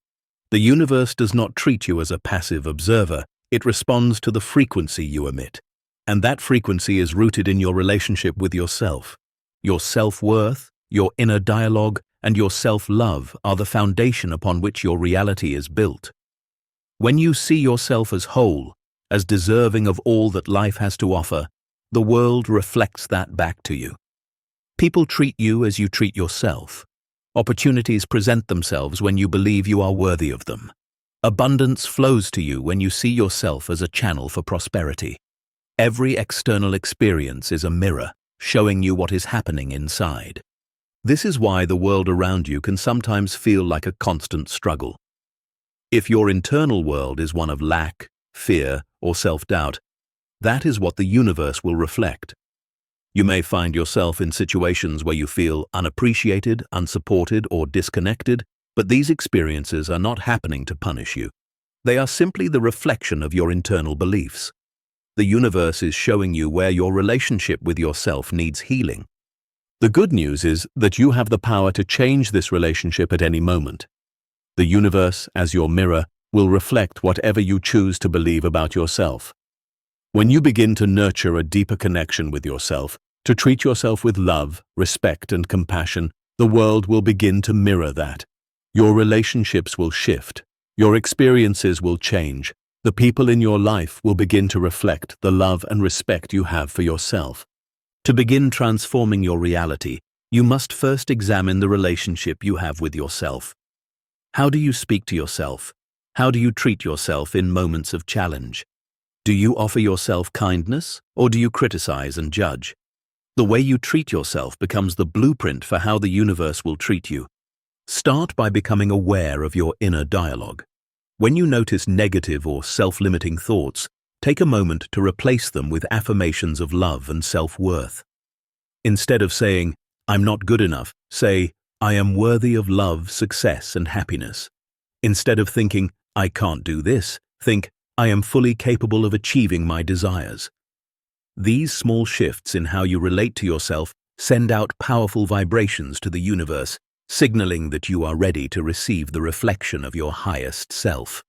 The universe does not treat you as a passive observer. It responds to the frequency you emit, and that frequency is rooted in your relationship with yourself. Your self-worth, your inner dialogue, and your self-love are the foundation upon which your reality is built. When you see yourself as whole, as deserving of all that life has to offer, the world reflects that back to you. People treat you as you treat yourself. Opportunities present themselves when you believe you are worthy of them. Abundance flows to you when you see yourself as a channel for prosperity. Every external experience is a mirror, showing you what is happening inside. This is why the world around you can sometimes feel like a constant struggle. If your internal world is one of lack, fear, or self-doubt, that is what the universe will reflect. You may find yourself in situations where you feel unappreciated, unsupported, or disconnected, but these experiences are not happening to punish you. They are simply the reflection of your internal beliefs. The universe is showing you where your relationship with yourself needs healing. The good news is that you have the power to change this relationship at any moment. The universe, as your mirror, will reflect whatever you choose to believe about yourself. When you begin to nurture a deeper connection with yourself, to treat yourself with love, respect, and compassion, the world will begin to mirror that. Your relationships will shift. Your experiences will change. The people in your life will begin to reflect the love and respect you have for yourself. To begin transforming your reality, you must first examine the relationship you have with yourself. How do you speak to yourself? How do you treat yourself in moments of challenge? Do you offer yourself kindness, or do you criticize and judge? The way you treat yourself becomes the blueprint for how the universe will treat you. Start by becoming aware of your inner dialogue. When you notice negative or self-limiting thoughts, take a moment to replace them with affirmations of love and self-worth. Instead of saying, "I'm not good enough," say, "I am worthy of love, success, and happiness." Instead of thinking, "I can't do this," think, "I am fully capable of achieving my desires." These small shifts in how you relate to yourself send out powerful vibrations to the universe, signaling that you are ready to receive the reflection of your highest self.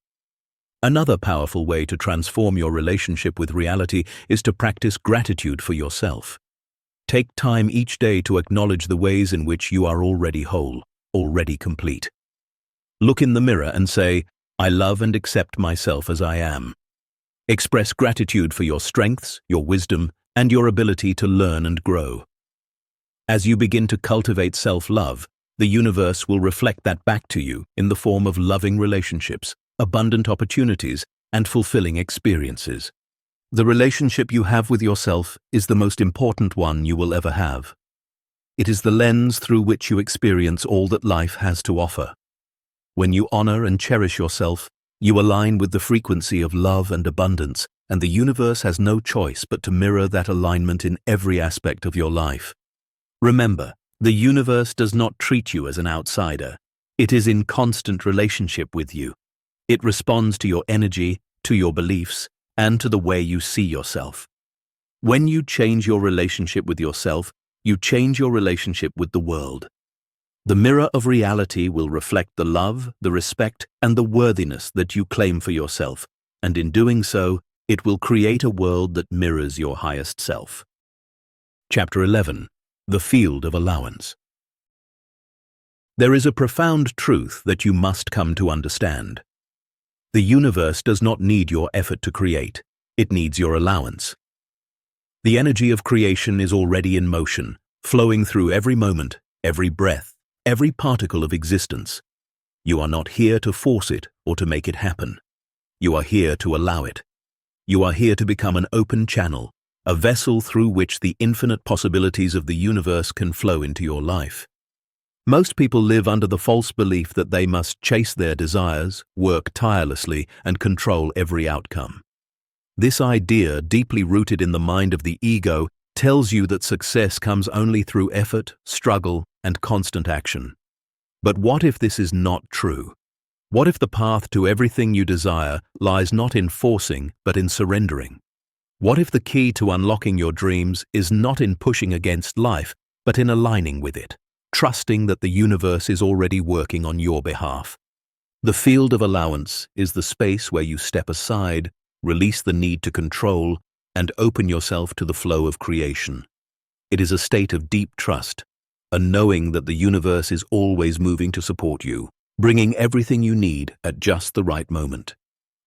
Another powerful way to transform your relationship with reality is to practice gratitude for yourself. Take time each day to acknowledge the ways in which you are already whole, already complete. Look in the mirror and say, "I love and accept myself as I am." Express gratitude for your strengths, your wisdom, and your ability to learn and grow. As you begin to cultivate self-love, the universe will reflect that back to you in the form of loving relationships, abundant opportunities, and fulfilling experiences. The relationship you have with yourself is the most important one you will ever have. It is the lens through which you experience all that life has to offer. When you honor and cherish yourself, you align with the frequency of love and abundance, and the universe has no choice but to mirror that alignment in every aspect of your life. Remember, the universe does not treat you as an outsider. It is in constant relationship with you. It responds to your energy, to your beliefs, and to the way you see yourself. When you change your relationship with yourself, you change your relationship with the world. The mirror of reality will reflect the love, the respect, and the worthiness that you claim for yourself, and in doing so, it will create a world that mirrors your highest self. Chapter 11. The Field of Allowance. There is a profound truth that you must come to understand. The universe does not need your effort to create, it needs your allowance. The energy of creation is already in motion, flowing through every moment, every breath, every particle of existence. You are not here to force it or to make it happen. You are here to allow it. You are here to become an open channel, a vessel through which the infinite possibilities of the universe can flow into your life. Most people live under the false belief that they must chase their desires, work tirelessly, and control every outcome. This idea, deeply rooted in the mind of the ego, tells you that success comes only through effort, struggle, and constant action. But what if this is not true? What if the path to everything you desire lies not in forcing, but in surrendering? What if the key to unlocking your dreams is not in pushing against life, but in aligning with it, trusting that the universe is already working on your behalf? The field of allowance is the space where you step aside, release the need to control, and open yourself to the flow of creation. It is a state of deep trust, a knowing that the universe is always moving to support you, bringing everything you need at just the right moment.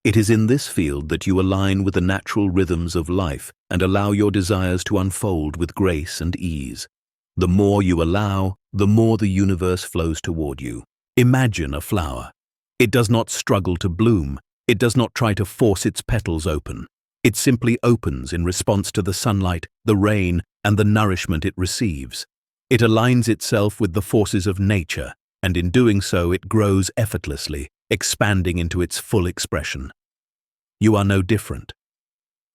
It is in this field that you align with the natural rhythms of life and allow your desires to unfold with grace and ease. The more you allow, the more the universe flows toward you. Imagine a flower. It does not struggle to bloom. It does not try to force its petals open. It simply opens in response to the sunlight, the rain, and the nourishment it receives. It aligns itself with the forces of nature, and in doing so it grows effortlessly, expanding into its full expression. You are no different.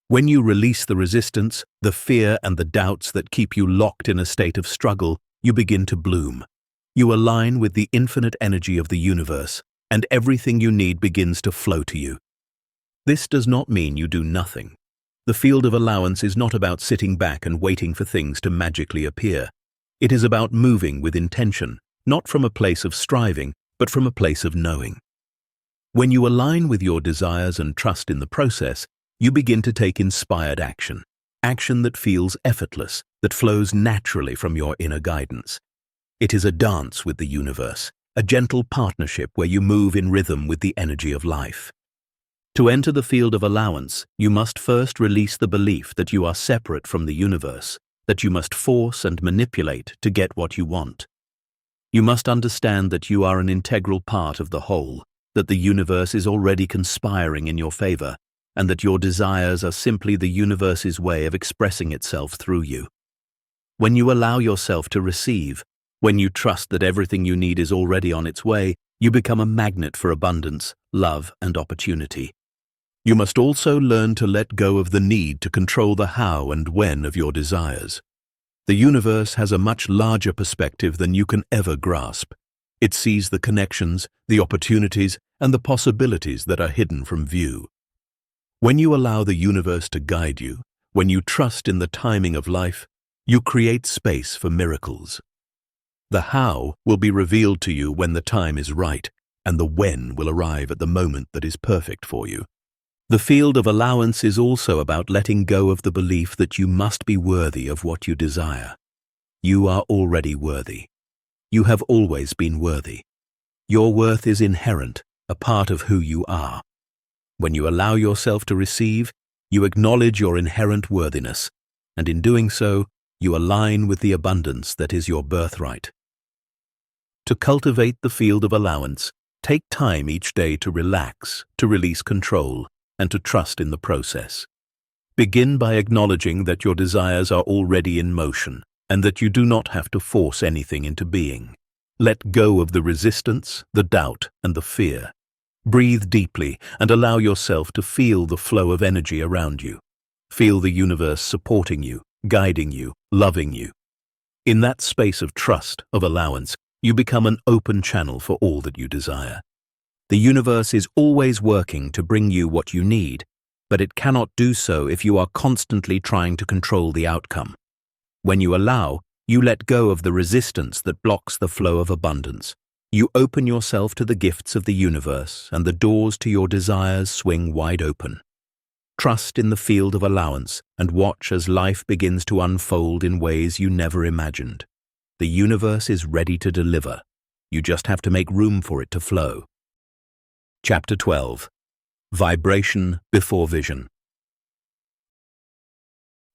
When you release the resistance, the fear, and the doubts that keep you locked in a state of struggle, you begin to bloom. You align with the infinite energy of the universe, and everything you need begins to flow to you. This does not mean you do nothing. The field of allowance is not about sitting back and waiting for things to magically appear. It is about moving with intention, not from a place of striving, but from a place of knowing. When you align with your desires and trust in the process, you begin to take inspired action, action that feels effortless, that flows naturally from your inner guidance. It is a dance with the universe, a gentle partnership where you move in rhythm with the energy of life. To enter the field of allowance, you must first release the belief that you are separate from the universe, that you must force and manipulate to get what you want. You must understand that you are an integral part of the whole, that the universe is already conspiring in your favor, and that your desires are simply the universe's way of expressing itself through you. When you allow yourself to receive, when you trust that everything you need is already on its way, you become a magnet for abundance, love, and opportunity. You must also learn to let go of the need to control the how and when of your desires. The universe has a much larger perspective than you can ever grasp. It sees the connections, the opportunities, and the possibilities that are hidden from view. When you allow the universe to guide you, when you trust in the timing of life, you create space for miracles. The how will be revealed to you when the time is right, and the when will arrive at the moment that is perfect for you. The field of allowance is also about letting go of the belief that you must be worthy of what you desire. You are already worthy. You have always been worthy. Your worth is inherent, a part of who you are. When you allow yourself to receive, you acknowledge your inherent worthiness. and in doing so, you align with the abundance that is your birthright. To cultivate the field of allowance, take time each day to relax, to release control, and to trust in the process. Begin by acknowledging that your desires are already in motion and that you do not have to force anything into being. Let go of the resistance, the doubt, and the fear. Breathe deeply and allow yourself to feel the flow of energy around you. Feel the universe supporting you, guiding you, loving you. In that space of trust, of allowance, you become an open channel for all that you desire. The universe is always working to bring you what you need, but it cannot do so if you are constantly trying to control the outcome. When you allow, you let go of the resistance that blocks the flow of abundance. You open yourself to the gifts of the universe, and the doors to your desires swing wide open. Trust in the field of allowance and watch as life begins to unfold in ways you never imagined. The universe is ready to deliver. You just have to make room for it to flow. Chapter 12. Vibration before vision.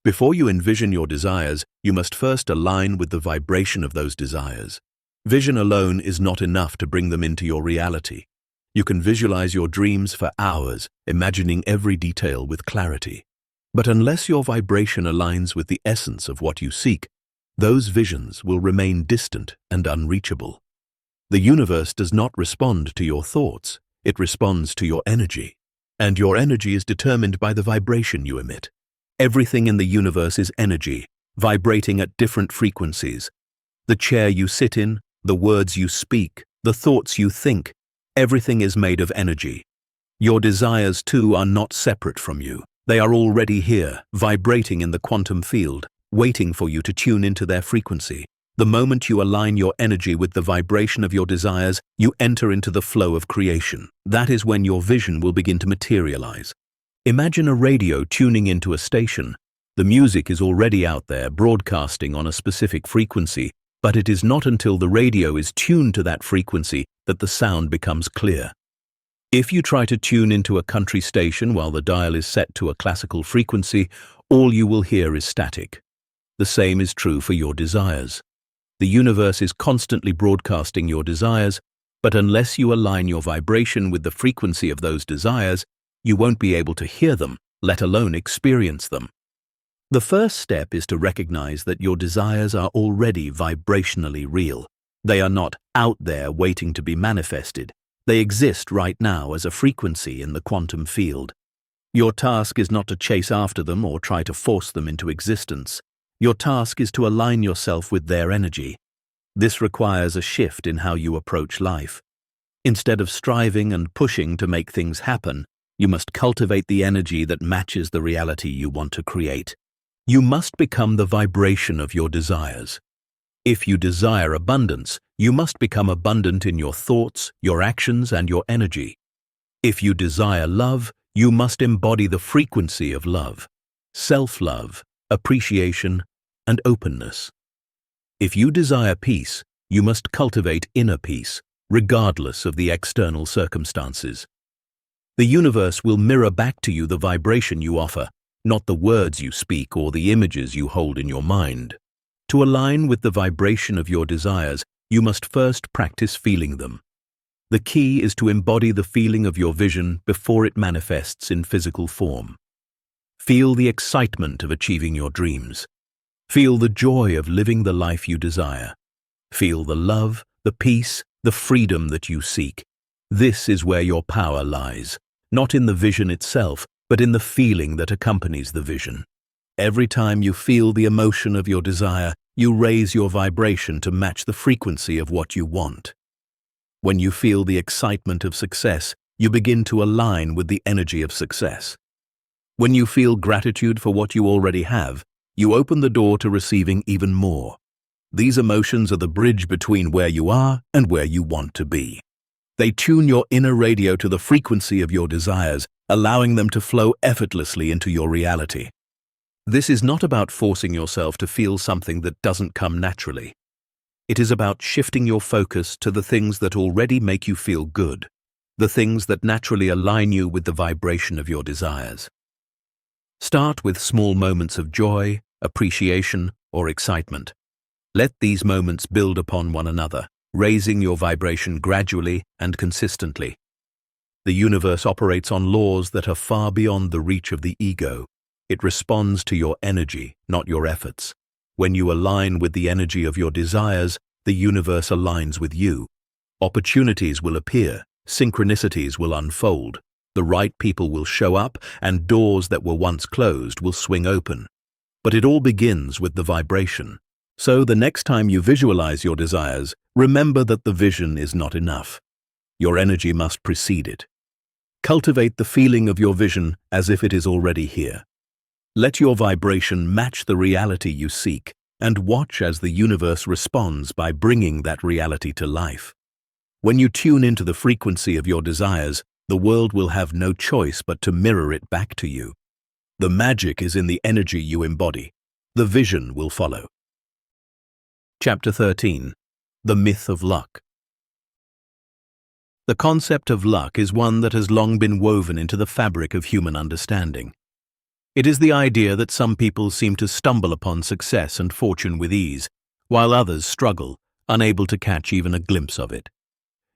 Before you envision your desires, you must first align with the vibration of those desires. Vision alone is not enough to bring them into your reality. You can visualize your dreams for hours, imagining every detail with clarity. But unless your vibration aligns with the essence of what you seek, those visions will remain distant and unreachable. The universe does not respond to your thoughts, it responds to your energy. And your energy is determined by the vibration you emit. Everything in the universe is energy, vibrating at different frequencies. The chair you sit in, the words you speak, the thoughts you think, everything is made of energy. Your desires, too, are not separate from you. They are already here, vibrating in the quantum field, waiting for you to tune into their frequency. The moment you align your energy with the vibration of your desires, you enter into the flow of creation. That is when your vision will begin to materialize. Imagine a radio tuning into a station. The music is already out there, broadcasting on a specific frequency, but it is not until the radio is tuned to that frequency that the sound becomes clear. If you try to tune into a country station while the dial is set to a classical frequency, all you will hear is static. The same is true for your desires. The universe is constantly broadcasting your desires, but unless you align your vibration with the frequency of those desires, you won't be able to hear them, let alone experience them. The first step is to recognize that your desires are already vibrationally real. They are not out there waiting to be manifested. They exist right now as a frequency in the quantum field. Your task is not to chase after them or try to force them into existence. Your task is to align yourself with their energy. This requires a shift in how you approach life. Instead of striving and pushing to make things happen, you must cultivate the energy that matches the reality you want to create. You must become the vibration of your desires. If you desire abundance, you must become abundant in your thoughts, your actions, and your energy. If you desire love, you must embody the frequency of love, self-love, appreciation, and openness. If you desire peace, you must cultivate inner peace, regardless of the external circumstances. The universe will mirror back to you the vibration you offer, not the words you speak or the images you hold in your mind. To align with the vibration of your desires, you must first practice feeling them. The key is to embody the feeling of your vision before it manifests in physical form. Feel the excitement of achieving your dreams. Feel the joy of living the life you desire. Feel the love, the peace, the freedom that you seek. This is where your power lies, not in the vision itself, but in the feeling that accompanies the vision. Every time you feel the emotion of your desire, you raise your vibration to match the frequency of what you want. When you feel the excitement of success, you begin to align with the energy of success. When you feel gratitude for what you already have, you open the door to receiving even more. These emotions are the bridge between where you are and where you want to be. They tune your inner radio to the frequency of your desires, allowing them to flow effortlessly into your reality. This is not about forcing yourself to feel something that doesn't come naturally. It is about shifting your focus to the things that already make you feel good, the things that naturally align you with the vibration of your desires. Start with small moments of joy, appreciation, or excitement. Let these moments build upon one another, raising your vibration gradually and consistently. The universe operates on laws that are far beyond the reach of the ego. It responds to your energy, not your efforts. When you align with the energy of your desires, the universe aligns with you. Opportunities will appear, synchronicities will unfold, the right people will show up, and doors that were once closed will swing open. But it all begins with the vibration. So the next time you visualize your desires, remember that the vision is not enough. Your energy must precede it. Cultivate the feeling of your vision as if it is already here. Let your vibration match the reality you seek, and watch as the universe responds by bringing that reality to life. When you tune into the frequency of your desires, the world will have no choice but to mirror it back to you. The magic is in the energy you embody. The vision will follow. Chapter 13. The Myth of Luck. The concept of luck is one that has long been woven into the fabric of human understanding. It is the idea that some people seem to stumble upon success and fortune with ease, while others struggle, unable to catch even a glimpse of it.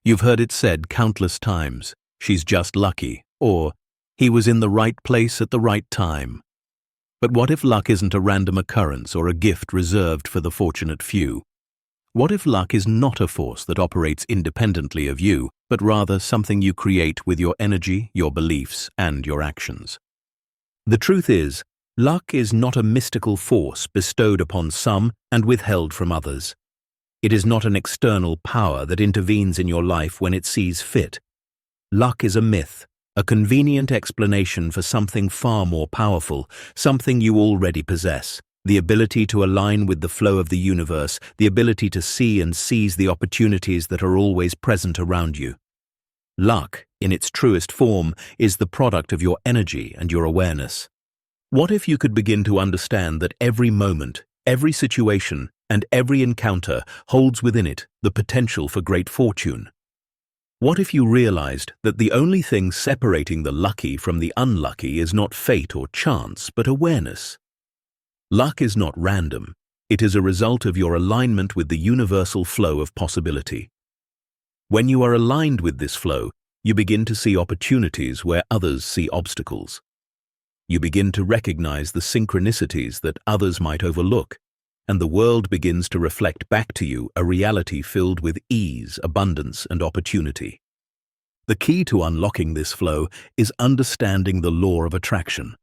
You've heard it said countless times, "She's just lucky," or "He was in the right place at the right time." But what if luck isn't a random occurrence or a gift reserved for the fortunate few? What if luck is not a force that operates independently of you, but rather something you create with your energy, your beliefs, and your actions? The truth is, luck is not a mystical force bestowed upon some and withheld from others. It is not an external power that intervenes in your life when it sees fit. Luck is a myth, a convenient explanation for something far more powerful, something you already possess: the ability to align with the flow of the universe, the ability to see and seize the opportunities that are always present around you. Luck, in its truest form, is the product of your energy and your awareness. What if you could begin to understand that every moment, every situation, and every encounter holds within it the potential for great fortune? What if you realized that the only thing separating the lucky from the unlucky is not fate or chance, but awareness? Luck is not random. It is a result of your alignment with the universal flow of possibility. When you are aligned with this flow, you begin to see opportunities where others see obstacles. You begin to recognize the synchronicities that others might overlook, and the world begins to reflect back to you a reality filled with ease, abundance, and opportunity. The key to unlocking this flow is understanding the law of attraction.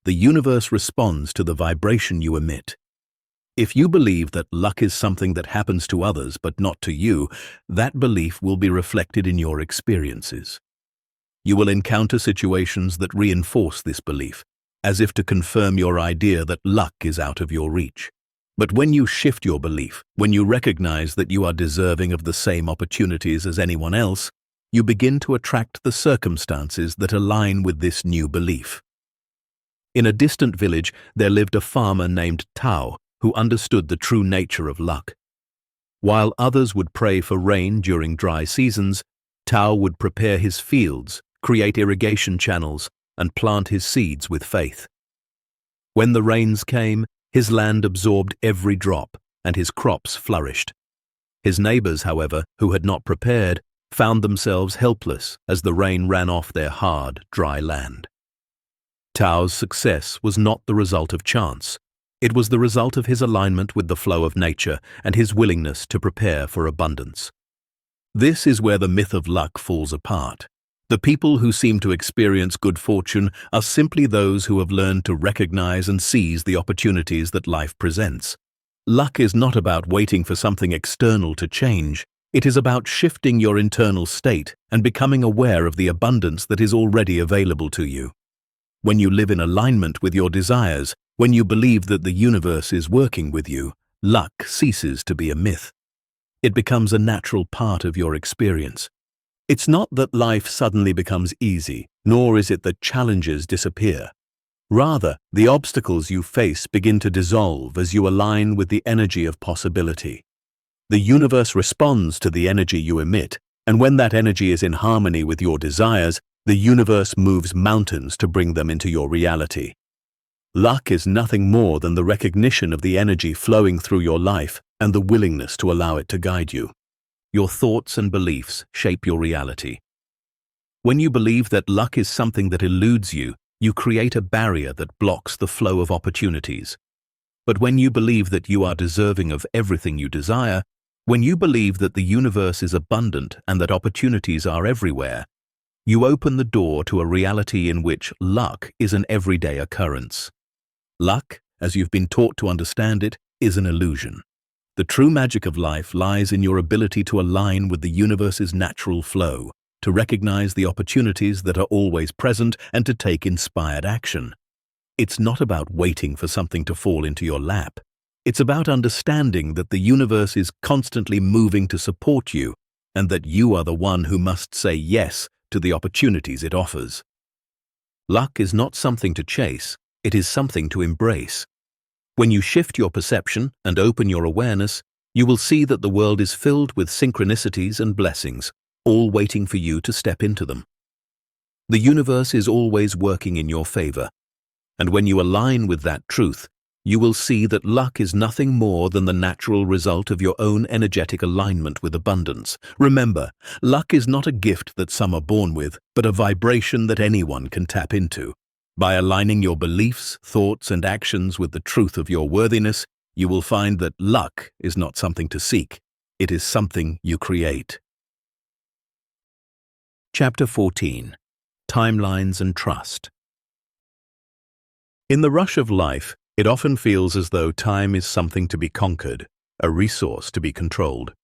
The universe responds to the vibration you emit. If you believe that luck is something that happens to others but not to you, that belief will be reflected in your experiences. You will encounter situations that reinforce this belief, as if to confirm your idea that luck is out of your reach. But when you shift your belief, when you recognize that you are deserving of the same opportunities as anyone else, you begin to attract the circumstances that align with this new belief. In a distant village, there lived a farmer named Tao, who understood the true nature of luck. While others would pray for rain during dry seasons, Tao would prepare his fields, create irrigation channels, and plant his seeds with faith. When the rains came, his land absorbed every drop, and his crops flourished. His neighbors, however, who had not prepared, found themselves helpless as the rain ran off their hard, dry land. Tao's success was not the result of chance. It was the result of his alignment with the flow of nature and his willingness to prepare for abundance. This is where the myth of luck falls apart. The people who seem to experience good fortune are simply those who have learned to recognize and seize the opportunities that life presents. Luck is not about waiting for something external to change. It is about shifting your internal state and becoming aware of the abundance that is already available to you. When you live in alignment with your desires, when you believe that the universe is working with you, luck ceases to be a myth. It becomes a natural part of your experience. It's not that life suddenly becomes easy, nor is it that challenges disappear. Rather, the obstacles you face begin to dissolve as you align with the energy of possibility. The universe responds to the energy you emit, and when that energy is in harmony with your desires, the universe moves mountains to bring them into your reality. Luck is nothing more than the recognition of the energy flowing through your life and the willingness to allow it to guide you. Your thoughts and beliefs shape your reality. When you believe that luck is something that eludes you, you create a barrier that blocks the flow of opportunities. But when you believe that you are deserving of everything you desire, when you believe that the universe is abundant and that opportunities are everywhere, you open the door to a reality in which luck is an everyday occurrence. Luck, as you've been taught to understand it, is an illusion. The true magic of life lies in your ability to align with the universe's natural flow, to recognize the opportunities that are always present and to take inspired action. It's not about waiting for something to fall into your lap. It's about understanding that the universe is constantly moving to support you and that you are the one who must say yes to the opportunities it offers. Luck is not something to chase, it is something to embrace. When you shift your perception and open your awareness, you will see that the world is filled with synchronicities and blessings, all waiting for you to step into them. The universe is always working in your favor, and when you align with that truth, you will see that luck is nothing more than the natural result of your own energetic alignment with abundance. Remember, luck is not a gift that some are born with, but a vibration that anyone can tap into. By aligning your beliefs, thoughts, and actions with the truth of your worthiness, you will find that luck is not something to seek. It is something you create. Chapter 14. Timelines and Trust. In the rush of life, it often feels as though time is something to be conquered, a resource to be controlled.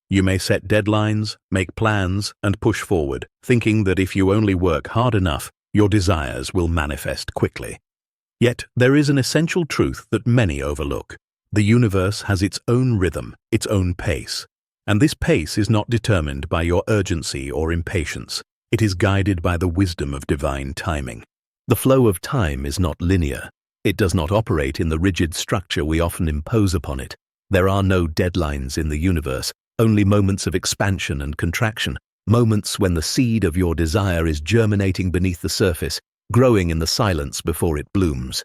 You may set deadlines, make plans, and push forward, thinking that if you only work hard enough, your desires will manifest quickly. Yet there is an essential truth that many overlook. The universe has its own rhythm, its own pace, and this pace is not determined by your urgency or impatience. It is guided by the wisdom of divine timing. The flow of time is not linear. It does not operate in the rigid structure we often impose upon it. There are no deadlines in the universe, only moments of expansion and contraction, moments when the seed of your desire is germinating beneath the surface, growing in the silence before it blooms.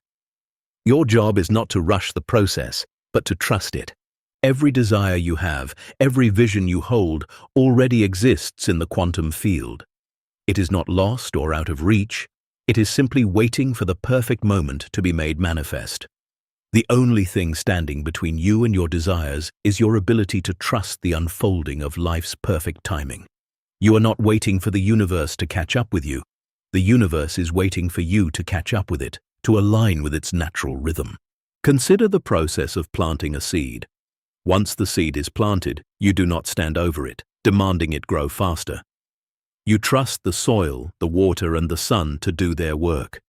Your job is not to rush the process, but to trust it. Every desire you have, every vision you hold, already exists in the quantum field. It is not lost or out of reach. It is simply waiting for the perfect moment to be made manifest. The only thing standing between you and your desires is your ability to trust the unfolding of life's perfect timing. You are not waiting for the universe to catch up with you. The universe is waiting for you to catch up with it, to align with its natural rhythm. Consider the process of planting a seed. Once the seed is planted, you do not stand over it, demanding it grow faster. You trust the soil, the water, and the sun to do their work.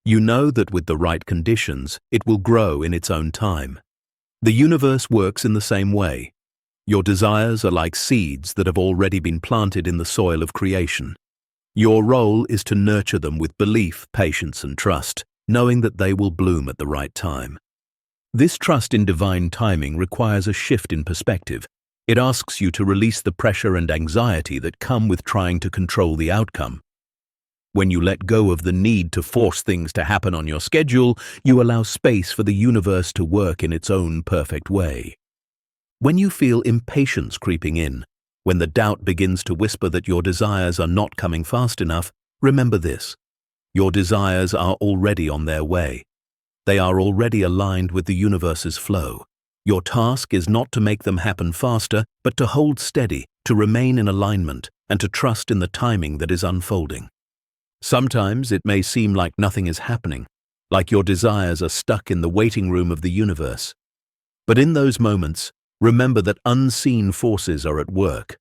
You know that with the right conditions, it will grow in its own time. The universe works in the same way. Your desires are like seeds that have already been planted in the soil of creation. Your role is to nurture them with belief, patience, and trust, knowing that they will bloom at the right time. This trust in divine timing requires a shift in perspective. It asks you to release the pressure and anxiety that come with trying to control the outcome. When you let go of the need to force things to happen on your schedule, you allow space for the universe to work in its own perfect way. When you feel impatience creeping in, when the doubt begins to whisper that your desires are not coming fast enough, remember this: your desires are already on their way. They are already aligned with the universe's flow. Your task is not to make them happen faster, but to hold steady, to remain in alignment, and to trust in the timing that is unfolding. Sometimes it may seem like nothing is happening, like your desires are stuck in the waiting room of the universe. But in those moments, remember that unseen forces are at work.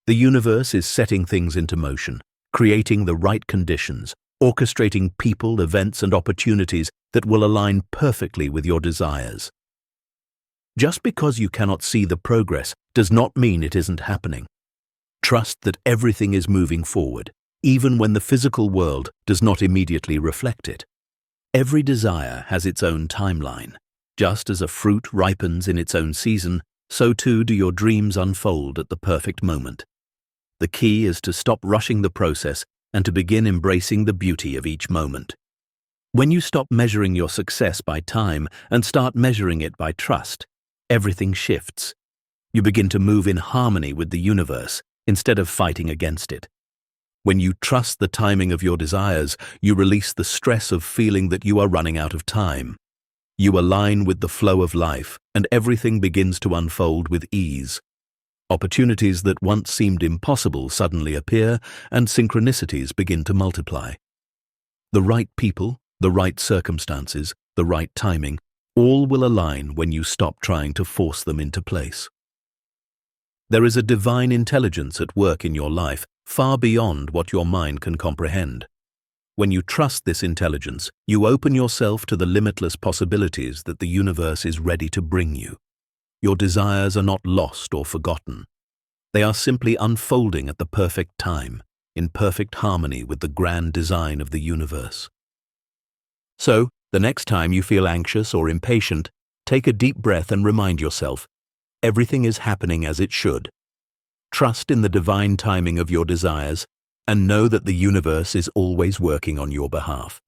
The universe is setting things into motion, creating the right conditions, orchestrating people, events, and opportunities that will align perfectly with your desires. Just because you cannot see the progress does not mean it isn't happening. Trust that everything is moving forward, even when the physical world does not immediately reflect it. Every desire has its own timeline. Just as a fruit ripens in its own season, so too do your dreams unfold at the perfect moment. The key is to stop rushing the process and to begin embracing the beauty of each moment. When you stop measuring your success by time and start measuring it by trust, everything shifts. You begin to move in harmony with the universe instead of fighting against it. When you trust the timing of your desires, you release the stress of feeling that you are running out of time. You align with the flow of life, and everything begins to unfold with ease. Opportunities that once seemed impossible suddenly appear, and synchronicities begin to multiply. The right people, the right circumstances, the right timing, all will align when you stop trying to force them into place. There is a divine intelligence at work in your life, far beyond what your mind can comprehend. When you trust this intelligence, you open yourself to the limitless possibilities that the universe is ready to bring you. Your desires are not lost or forgotten. They are simply unfolding at the perfect time, in perfect harmony with the grand design of the universe. So, the next time you feel anxious or impatient, take a deep breath and remind yourself, everything is happening as it should. Trust in the divine timing of your desires and know that the universe is always working on your behalf.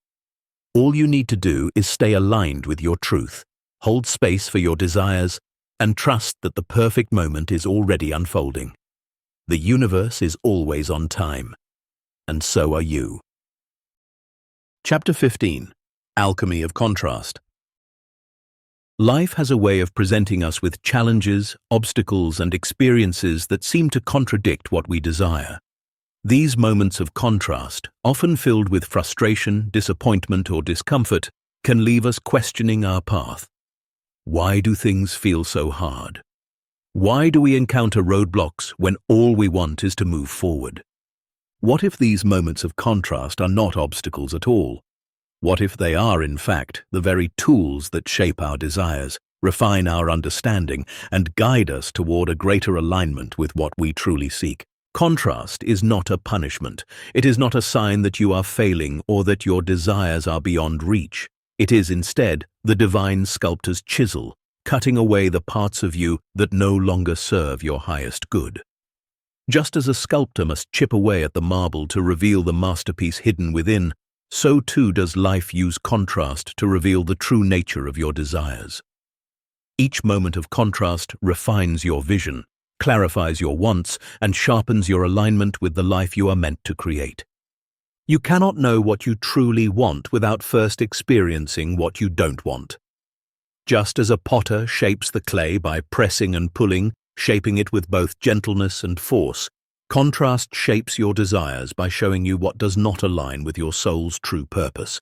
All you need to do is stay aligned with your truth, hold space for your desires, and trust that the perfect moment is already unfolding. The universe is always on time, and so are you. Chapter 15. Alchemy of Contrast. Life has a way of presenting us with challenges, obstacles, and experiences that seem to contradict what we desire. These moments of contrast, often filled with frustration, disappointment, or discomfort, can leave us questioning our path. Why do things feel so hard? Why do we encounter roadblocks when all we want is to move forward? What if these moments of contrast are not obstacles at all? What if they are, in fact, the very tools that shape our desires, refine our understanding, and guide us toward a greater alignment with what we truly seek? Contrast is not a punishment. It is not a sign that you are failing or that your desires are beyond reach. It is instead the divine sculptor's chisel, cutting away the parts of you that no longer serve your highest good. Just as a sculptor must chip away at the marble to reveal the masterpiece hidden within, so too does life use contrast to reveal the true nature of your desires. Each moment of contrast refines your vision, clarifies your wants, and sharpens your alignment with the life you are meant to create. You cannot know what you truly want without first experiencing what you don't want. Just as a potter shapes the clay by pressing and pulling, shaping it with both gentleness and force, contrast shapes your desires by showing you what does not align with your soul's true purpose.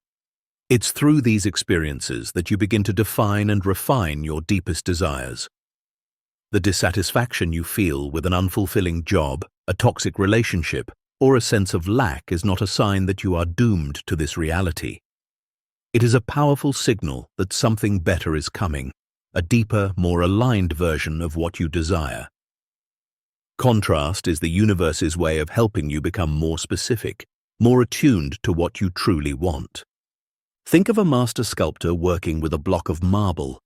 It's through these experiences that you begin to define and refine your deepest desires. The dissatisfaction you feel with an unfulfilling job, a toxic relationship, or a sense of lack is not a sign that you are doomed to this reality. It is a powerful signal that something better is coming, a deeper, more aligned version of what you desire. Contrast is the universe's way of helping you become more specific, more attuned to what you truly want. Think of a master sculptor working with a block of marble.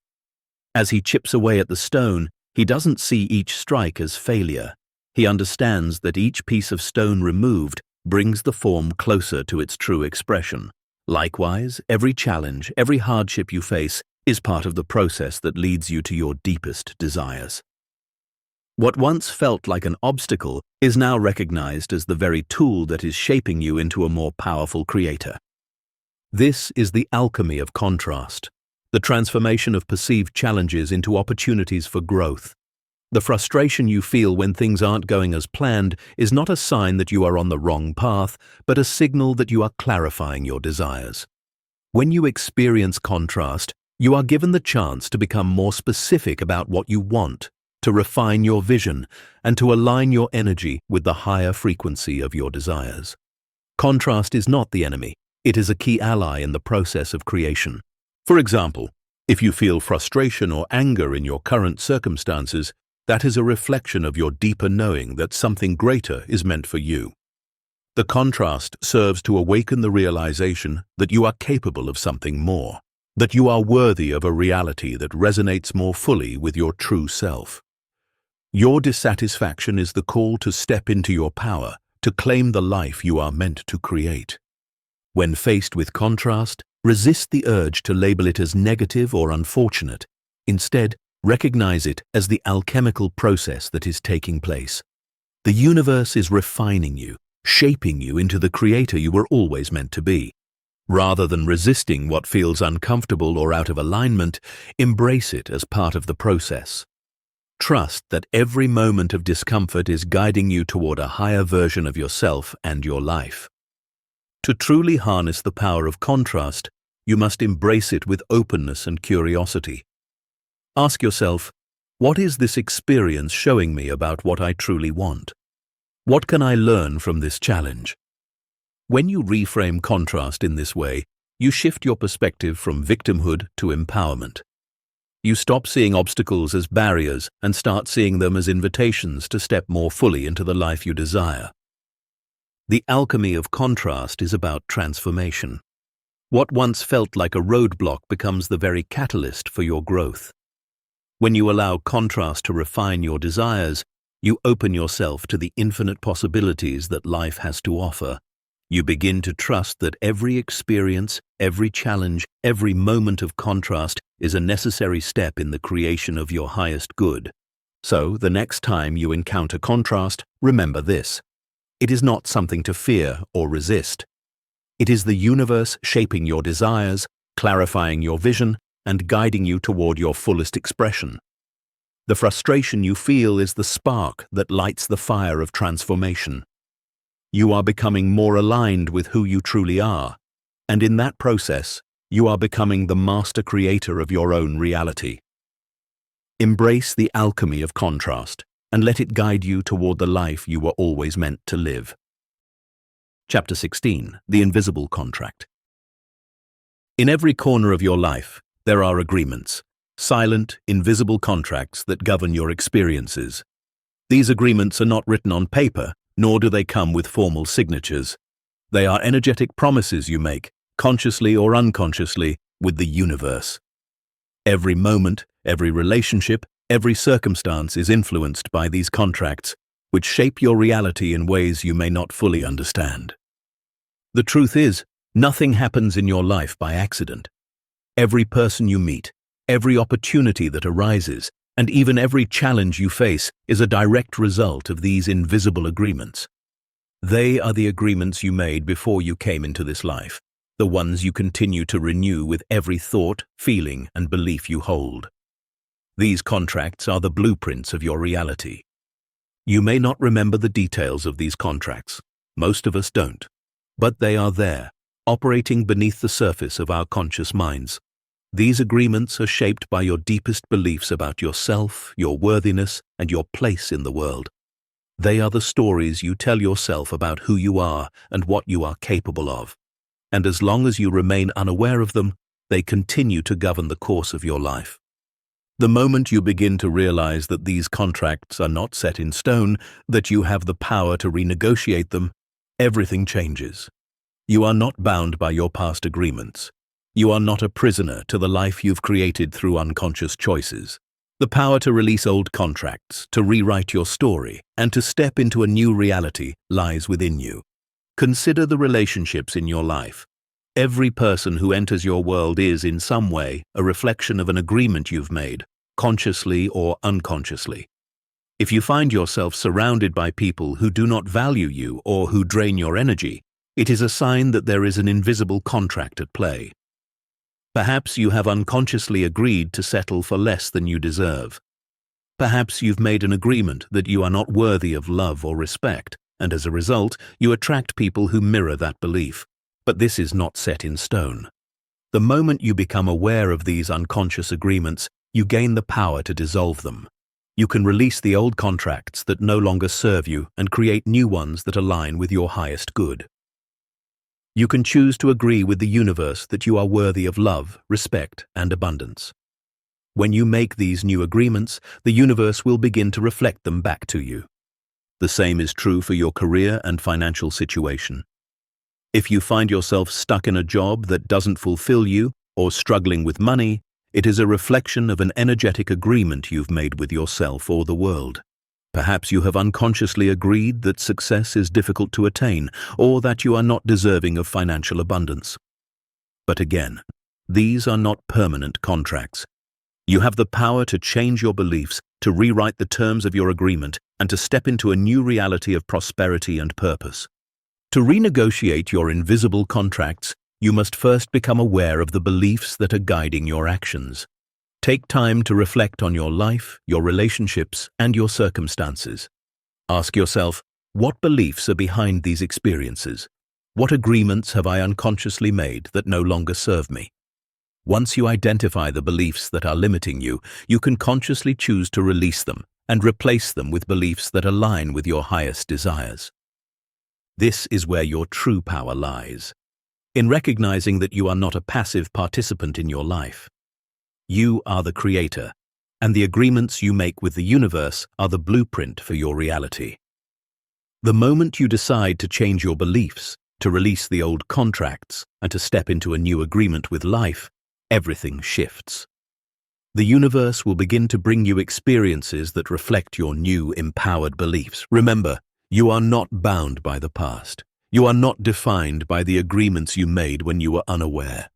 As he chips away at the stone, he doesn't see each strike as failure. He understands that each piece of stone removed brings the form closer to its true expression. Likewise, every challenge, every hardship you face is part of the process that leads you to your deepest desires. What once felt like an obstacle is now recognized as the very tool that is shaping you into a more powerful creator. This is the alchemy of contrast, the transformation of perceived challenges into opportunities for growth. The frustration you feel when things aren't going as planned is not a sign that you are on the wrong path, but a signal that you are clarifying your desires. When you experience contrast, you are given the chance to become more specific about what you want, to refine your vision, and to align your energy with the higher frequency of your desires. Contrast is not the enemy. It is a key ally in the process of creation. For example, if you feel frustration or anger in your current circumstances, that is a reflection of your deeper knowing that something greater is meant for you. The contrast serves to awaken the realization that you are capable of something more, that you are worthy of a reality that resonates more fully with your true self. Your dissatisfaction is the call to step into your power, to claim the life you are meant to create. When faced with contrast, Resist the urge to label it as negative or unfortunate. Instead, recognize it as the alchemical process that is taking place. The universe is refining you, shaping you into the creator you were always meant to be. Rather than resisting what feels uncomfortable or out of alignment, embrace it as part of the process. Trust that every moment of discomfort is guiding you toward a higher version of yourself and your life. To truly harness the power of contrast, you must embrace it with openness and curiosity. Ask yourself, what is this experience showing me about what I truly want? What can I learn from this challenge? When you reframe contrast in this way, you shift your perspective from victimhood to empowerment. You stop seeing obstacles as barriers and start seeing them as invitations to step more fully into the life you desire. The alchemy of contrast is about transformation. What once felt like a roadblock becomes the very catalyst for your growth. When you allow contrast to refine your desires, you open yourself to the infinite possibilities that life has to offer. You begin to trust that every experience, every challenge, every moment of contrast is a necessary step in the creation of your highest good. So, the next time you encounter contrast, remember this. It is not something to fear or resist. It is the universe shaping your desires, clarifying your vision, and guiding you toward your fullest expression. The frustration you feel is the spark that lights the fire of transformation. You are becoming more aligned with who you truly are, and in that process, you are becoming the master creator of your own reality. Embrace the alchemy of contrast, and let it guide you toward the life you were always meant to live. Chapter 16. The Invisible Contract. In every corner of your life, there are agreements, silent, invisible contracts that govern your experiences. These agreements are not written on paper, nor do they come with formal signatures. They are energetic promises you make, consciously or unconsciously, with the universe. Every moment, every relationship, every circumstance is influenced by these contracts, which shape your reality in ways you may not fully understand. The truth is, nothing happens in your life by accident. Every person you meet, every opportunity that arises, and even every challenge you face is a direct result of these invisible agreements. They are the agreements you made before you came into this life, the ones you continue to renew with every thought, feeling, and belief you hold. These contracts are the blueprints of your reality. You may not remember the details of these contracts. Most of us don't. But they are there, operating beneath the surface of our conscious minds. These agreements are shaped by your deepest beliefs about yourself, your worthiness, and your place in the world. They are the stories you tell yourself about who you are and what you are capable of. And as long as you remain unaware of them, they continue to govern the course of your life. The moment you begin to realize that these contracts are not set in stone, that you have the power to renegotiate them, everything changes. You are not bound by your past agreements. You are not a prisoner to the life you've created through unconscious choices. The power to release old contracts, to rewrite your story, and to step into a new reality lies within you. Consider the relationships in your life. Every person who enters your world is, in some way, a reflection of an agreement you've made, consciously or unconsciously. If you find yourself surrounded by people who do not value you or who drain your energy, it is a sign that there is an invisible contract at play. Perhaps you have unconsciously agreed to settle for less than you deserve. Perhaps you've made an agreement that you are not worthy of love or respect, and as a result, you attract people who mirror that belief. But this is not set in stone. The moment you become aware of these unconscious agreements, you gain the power to dissolve them. You can release the old contracts that no longer serve you and create new ones that align with your highest good. You can choose to agree with the universe that you are worthy of love, respect, and abundance. When you make these new agreements, the universe will begin to reflect them back to you. The same is true for your career and financial situation. If you find yourself stuck in a job that doesn't fulfill you or struggling with money, it is a reflection of an energetic agreement you've made with yourself or the world. Perhaps you have unconsciously agreed that success is difficult to attain or that you are not deserving of financial abundance. But again, these are not permanent contracts. You have the power to change your beliefs, to rewrite the terms of your agreement, and to step into a new reality of prosperity and purpose. To renegotiate your invisible contracts, you must first become aware of the beliefs that are guiding your actions. Take time to reflect on your life, your relationships, and your circumstances. Ask yourself, what beliefs are behind these experiences? What agreements have I unconsciously made that no longer serve me? Once you identify the beliefs that are limiting you, you can consciously choose to release them and replace them with beliefs that align with your highest desires. This is where your true power lies, in recognizing that you are not a passive participant in your life. You are the creator, and the agreements you make with the universe are the blueprint for your reality. The moment you decide to change your beliefs, to release the old contracts, and to step into a new agreement with life, everything shifts. The universe will begin to bring you experiences that reflect your new, empowered beliefs. Remember, you are not bound by the past. You are not defined by the agreements you made when you were unaware.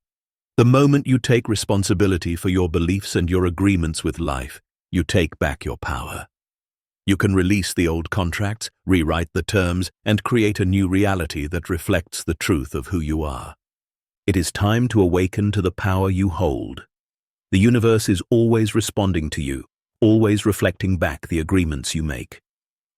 The moment you take responsibility for your beliefs and your agreements with life, you take back your power. You can release the old contracts, rewrite the terms, and create a new reality that reflects the truth of who you are. It is time to awaken to the power you hold. The universe is always responding to you, always reflecting back the agreements you make.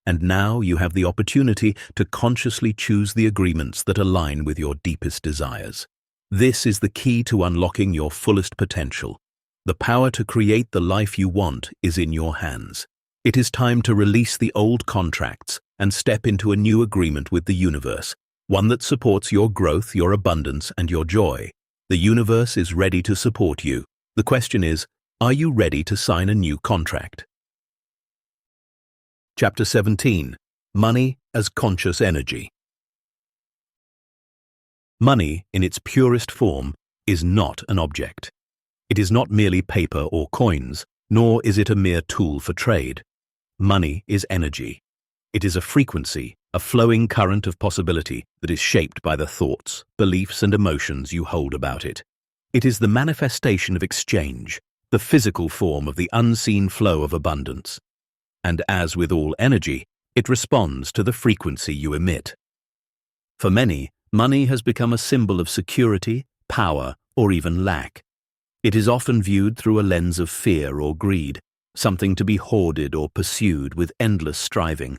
And now you have the opportunity to consciously choose the agreements that align with your deepest desires. This is the key to unlocking your fullest potential. The power to create the life you want is in your hands. It is time to release the old contracts and step into a new agreement with the universe, one that supports your growth, your abundance, and your joy. The universe is ready to support you. The question is, are you ready to sign a new contract? Chapter 17. Money as Conscious Energy. Money, in its purest form, is not an object. It is not merely paper or coins, nor is it a mere tool for trade. Money is energy. It is a frequency, a flowing current of possibility that is shaped by the thoughts, beliefs, and emotions you hold about it. It is the manifestation of exchange, the physical form of the unseen flow of abundance. And as with all energy, it responds to the frequency you emit. For many, money has become a symbol of security, power, or even lack. It is often viewed through a lens of fear or greed, something to be hoarded or pursued with endless striving.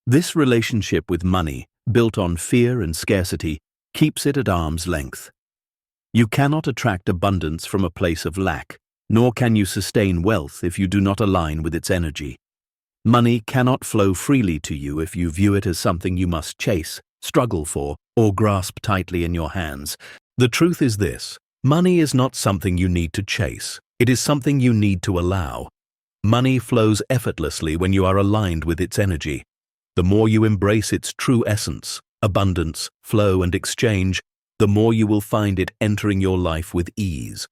This relationship with money, built on fear and scarcity, keeps it at arm's length. You cannot attract abundance from a place of lack, nor can you sustain wealth if you do not align with its energy. Money cannot flow freely to you if you view it as something you must chase, struggle for, or grasp tightly in your hands. The truth is this: money is not something you need to chase. It is something you need to allow. Money flows effortlessly when you are aligned with its energy. The more you embrace its true essence, abundance, flow, and exchange, the more you will find it entering your life with ease.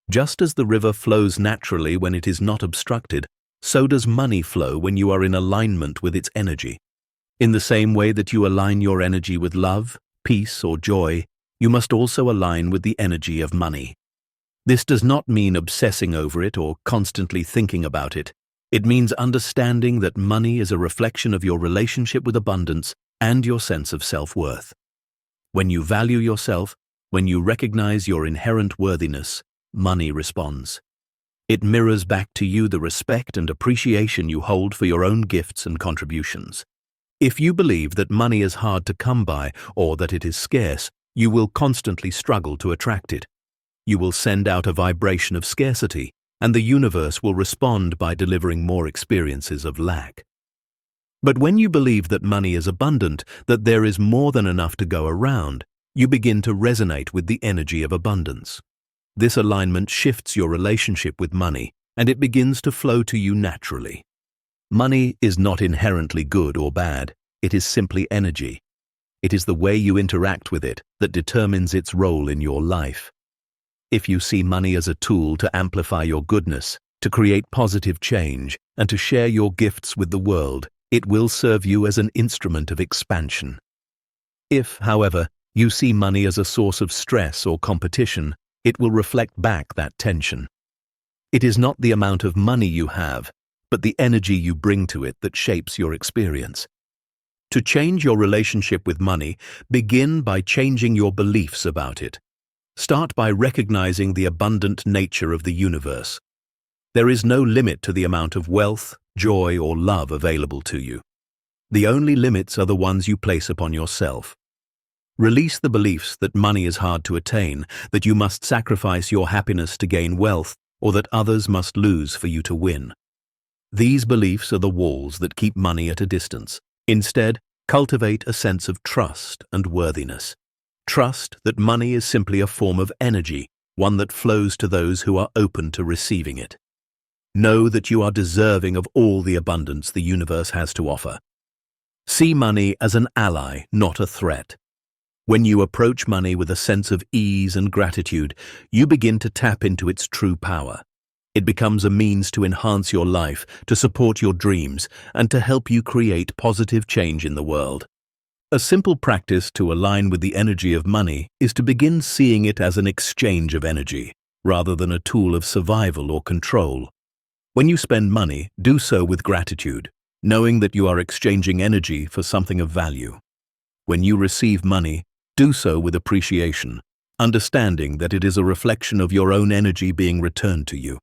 Just as the river flows naturally when it is not obstructed, so does money flow when you are in alignment with its energy. In the same way that you align your energy with love, peace, or joy, you must also align with the energy of money. This does not mean obsessing over it or constantly thinking about it. It means understanding that money is a reflection of your relationship with abundance and your sense of self-worth. When you value yourself, when you recognize your inherent worthiness, money responds. It mirrors back to you the respect and appreciation you hold for your own gifts and contributions. If you believe that money is hard to come by or that it is scarce, you will constantly struggle to attract it. You will send out a vibration of scarcity, and the universe will respond by delivering more experiences of lack. But when you believe that money is abundant, that there is more than enough to go around, you begin to resonate with the energy of abundance. This alignment shifts your relationship with money, and it begins to flow to you naturally. Money is not inherently good or bad. It is simply energy. It is the way you interact with it that determines its role in your life. If you see money as a tool to amplify your goodness, to create positive change, and to share your gifts with the world, it will serve you as an instrument of expansion. If, however, You see money as a source of stress or competition, it will reflect back that tension. It is not the amount of money you have, but the energy you bring to it that shapes your experience. To change your relationship with money, begin by changing your beliefs about it. Start by recognizing the abundant nature of the universe. There is no limit to the amount of wealth, joy, or love available to you. The only limits are the ones you place upon yourself. Release the beliefs that money is hard to attain, that you must sacrifice your happiness to gain wealth, or that others must lose for you to win. These beliefs are the walls that keep money at a distance. Instead, cultivate a sense of trust and worthiness. Trust that money is simply a form of energy, one that flows to those who are open to receiving it. Know that you are deserving of all the abundance the universe has to offer. See money as an ally, not a threat. When you approach money with a sense of ease and gratitude, you begin to tap into its true power. It becomes a means to enhance your life, to support your dreams, and to help you create positive change in the world. A simple practice to align with the energy of money is to begin seeing it as an exchange of energy, rather than a tool of survival or control. When you spend money, do so with gratitude, knowing that you are exchanging energy for something of value. When you receive money, do so with appreciation, understanding that it is a reflection of your own energy being returned to you.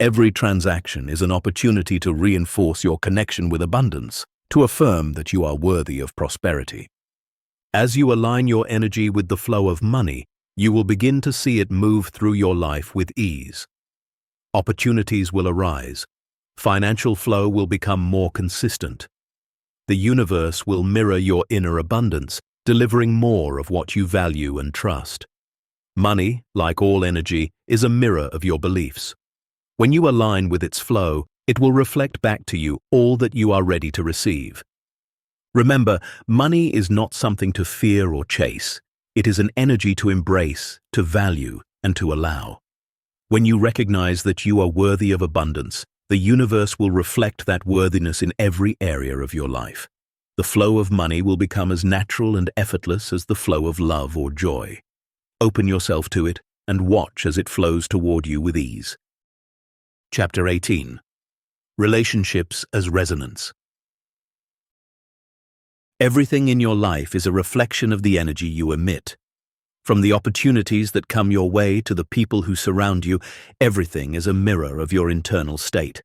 Every transaction is an opportunity to reinforce your connection with abundance, to affirm that you are worthy of prosperity. As you align your energy with the flow of money, you will begin to see it move through your life with ease. Opportunities will arise. Financial flow will become more consistent. The universe will mirror your inner abundance, delivering more of what you value and trust. Money, like all energy, is a mirror of your beliefs. When you align with its flow, it will reflect back to you all that you are ready to receive. Remember, money is not something to fear or chase. It is an energy to embrace, to value, and to allow. When you recognize that you are worthy of abundance, the universe will reflect that worthiness in every area of your life. The flow of money will become as natural and effortless as the flow of love or joy. Open yourself to it and watch as it flows toward you with ease. Chapter 18. Relationships as Resonance. Everything in your life is a reflection of the energy you emit. From the opportunities that come your way to the people who surround you, everything is a mirror of your internal state.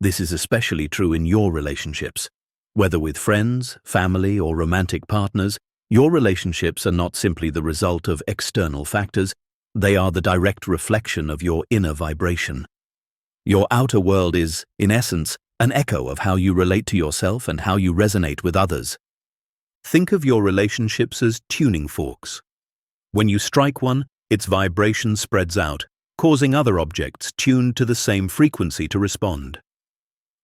This is especially true in your relationships. Whether with friends, family, or romantic partners, your relationships are not simply the result of external factors, they are the direct reflection of your inner vibration. Your outer world is, in essence, an echo of how you relate to yourself and how you resonate with others. Think of your relationships as tuning forks. When you strike one, its vibration spreads out, causing other objects tuned to the same frequency to respond.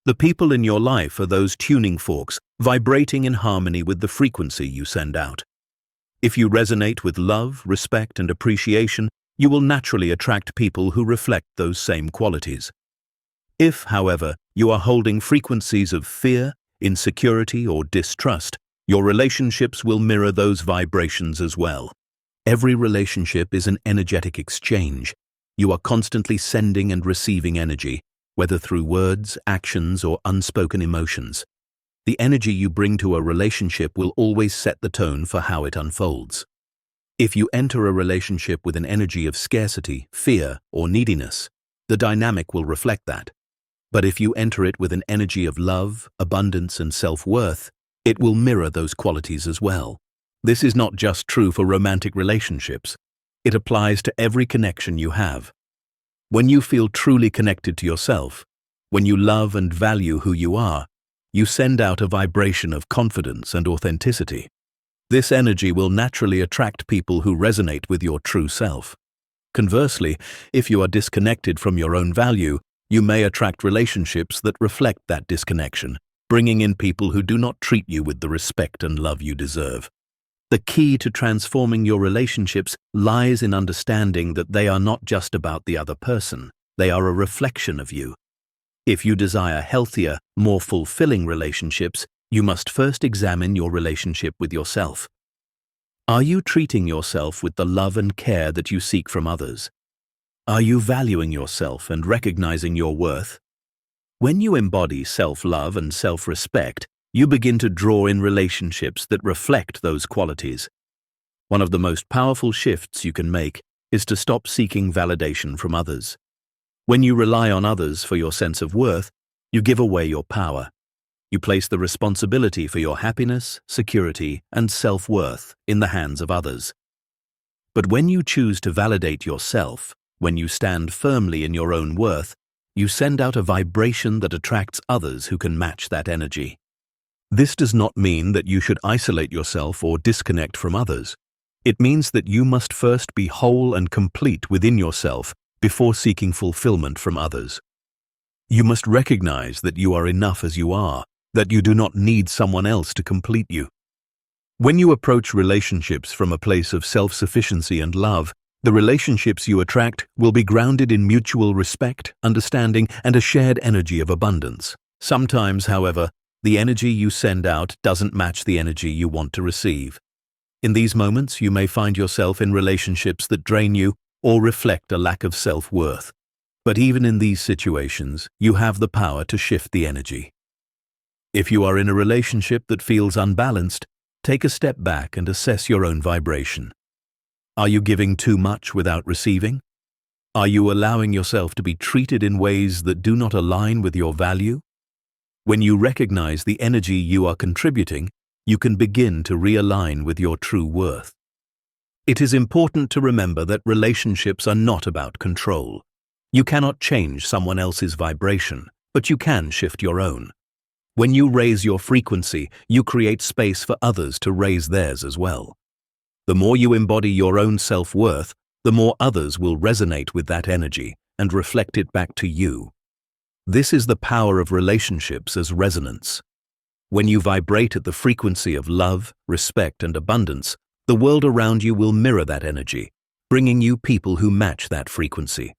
The people in your life are those tuning forks, vibrating in harmony with the frequency you send out. If you resonate with love, respect, and appreciation, you will naturally attract people who reflect those same qualities. If, however, you are holding frequencies of fear, insecurity, or distrust, your relationships will mirror those vibrations as well. Every relationship is an energetic exchange. You are constantly sending and receiving energy, whether through words, actions, or unspoken emotions. The energy you bring to a relationship will always set the tone for how it unfolds. If you enter a relationship with an energy of scarcity, fear, or neediness, the dynamic will reflect that. But if you enter it with an energy of love, abundance, and self-worth, it will mirror those qualities as well. This is not just true for romantic relationships. It applies to every connection you have. When you feel truly connected to yourself, when you love and value who you are, you send out a vibration of confidence and authenticity. This energy will naturally attract people who resonate with your true self. Conversely, if you are disconnected from your own value, you may attract relationships that reflect that disconnection, bringing in people who do not treat you with the respect and love you deserve. The key to transforming your relationships lies in understanding that they are not just about the other person, they are a reflection of you. If you desire healthier, more fulfilling relationships, you must first examine your relationship with yourself. Are you treating yourself with the love and care that you seek from others? Are you valuing yourself and recognizing your worth? When you embody self-love and self-respect, you begin to draw in relationships that reflect those qualities. One of the most powerful shifts you can make is to stop seeking validation from others. When you rely on others for your sense of worth, you give away your power. You place the responsibility for your happiness, security, and self-worth in the hands of others. But when you choose to validate yourself, when you stand firmly in your own worth, you send out a vibration that attracts others who can match that energy. This does not mean that you should isolate yourself or disconnect from others. It means that you must first be whole and complete within yourself before seeking fulfillment from others. You must recognize that you are enough as you are, that you do not need someone else to complete you. When you approach relationships from a place of self-sufficiency and love, the relationships you attract will be grounded in mutual respect, understanding, and a shared energy of abundance. Sometimes, however, the energy you send out doesn't match the energy you want to receive. In these moments, you may find yourself in relationships that drain you or reflect a lack of self-worth. But even in these situations, you have the power to shift the energy. If you are in a relationship that feels unbalanced, take a step back and assess your own vibration. Are you giving too much without receiving? Are you allowing yourself to be treated in ways that do not align with your value? When you recognize the energy you are contributing, you can begin to realign with your true worth. It is important to remember that relationships are not about control. You cannot change someone else's vibration, but you can shift your own. When you raise your frequency, you create space for others to raise theirs as well. The more you embody your own self-worth, the more others will resonate with that energy and reflect it back to you. This is the power of relationships as resonance. When you vibrate at the frequency of love, respect, and abundance, the world around you will mirror that energy, bringing you people who match that frequency.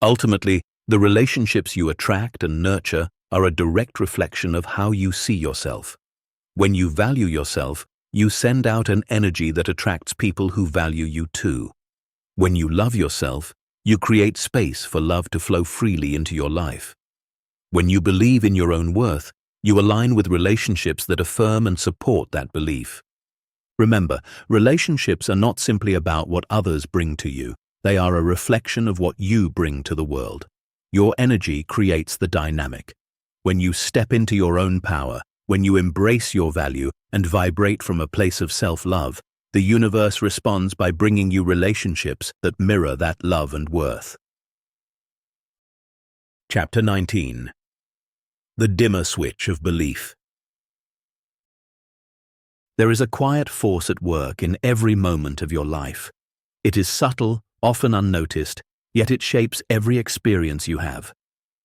Ultimately, the relationships you attract and nurture are a direct reflection of how you see yourself. When you value yourself, you send out an energy that attracts people who value you too. When you love yourself, you create space for love to flow freely into your life. When you believe in your own worth, you align with relationships that affirm and support that belief. Remember, relationships are not simply about what others bring to you. They are a reflection of what you bring to the world. Your energy creates the dynamic. When you step into your own power, when you embrace your value and vibrate from a place of self-love, the universe responds by bringing you relationships that mirror that love and worth. Chapter 19. The dimmer switch of belief. There is a quiet force at work in every moment of your life. It is subtle, often unnoticed, yet it shapes every experience you have.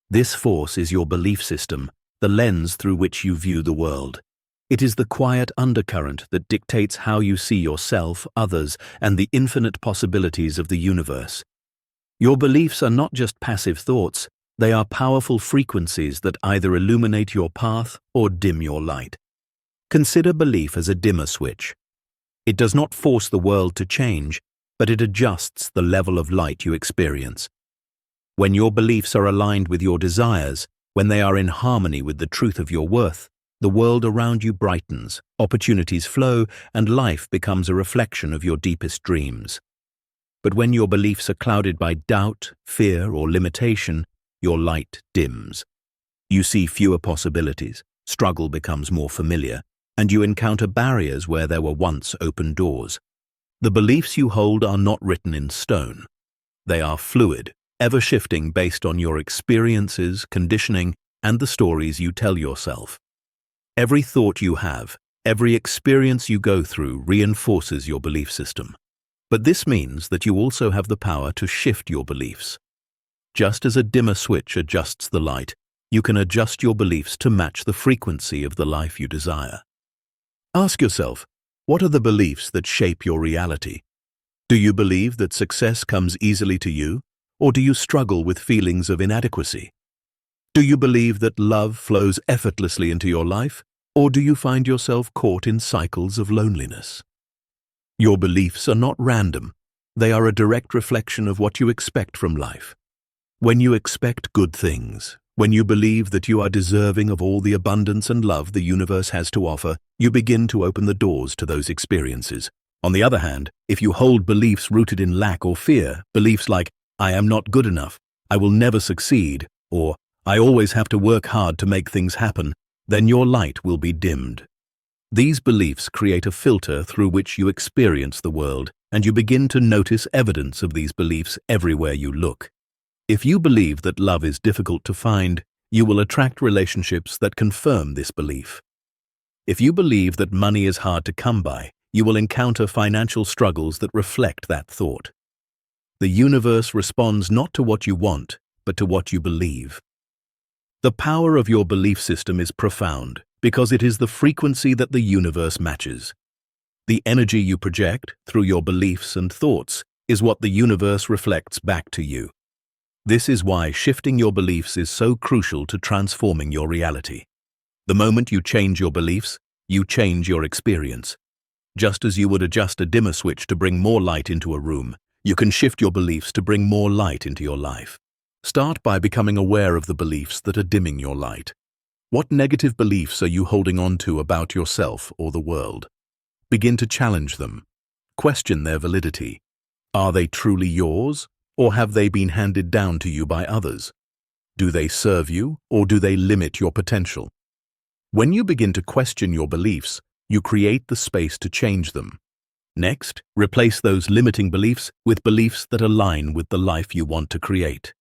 This force is your belief system, the lens through which you view the world. It is the quiet undercurrent that dictates how you see yourself, others, and the infinite possibilities of the universe. Your beliefs are not just passive thoughts, they are powerful frequencies that either illuminate your path or dim your light. Consider belief as a dimmer switch. It does not force the world to change, but it adjusts the level of light you experience. When your beliefs are aligned with your desires, when they are in harmony with the truth of your worth, the world around you brightens, opportunities flow, and life becomes a reflection of your deepest dreams. But when your beliefs are clouded by doubt, fear, or limitation, your light dims. You see fewer possibilities, struggle becomes more familiar, and you encounter barriers where there were once open doors. The beliefs you hold are not written in stone. They are fluid, ever shifting based on your experiences, conditioning, and the stories you tell yourself. Every thought you have, every experience you go through reinforces your belief system. But this means that you also have the power to shift your beliefs. Just as a dimmer switch adjusts the light, you can adjust your beliefs to match the frequency of the life you desire. Ask yourself, what are the beliefs that shape your reality? Do you believe that success comes easily to you, or do you struggle with feelings of inadequacy? Do you believe that love flows effortlessly into your life, or do you find yourself caught in cycles of loneliness? Your beliefs are not random. They are a direct reflection of what you expect from life. When you expect good things, when you believe that you are deserving of all the abundance and love the universe has to offer, you begin to open the doors to those experiences. On the other hand, if you hold beliefs rooted in lack or fear, beliefs like, I am not good enough, I will never succeed, or I always have to work hard to make things happen, then your light will be dimmed. These beliefs create a filter through which you experience the world, and you begin to notice evidence of these beliefs everywhere you look. If you believe that love is difficult to find, you will attract relationships that confirm this belief. If you believe that money is hard to come by, you will encounter financial struggles that reflect that thought. The universe responds not to what you want, but to what you believe. The power of your belief system is profound because it is the frequency that the universe matches. The energy you project through your beliefs and thoughts is what the universe reflects back to you. This is why shifting your beliefs is so crucial to transforming your reality. The moment you change your beliefs, you change your experience. Just as you would adjust a dimmer switch to bring more light into a room, you can shift your beliefs to bring more light into your life. Start by becoming aware of the beliefs that are dimming your light. What negative beliefs are you holding on to about yourself or the world? Begin to challenge them. Question their validity. Are they truly yours, or have they been handed down to you by others? Do they serve you, or do they limit your potential? When you begin to question your beliefs, you create the space to change them. Next, replace those limiting beliefs with beliefs that align with the life you want to create.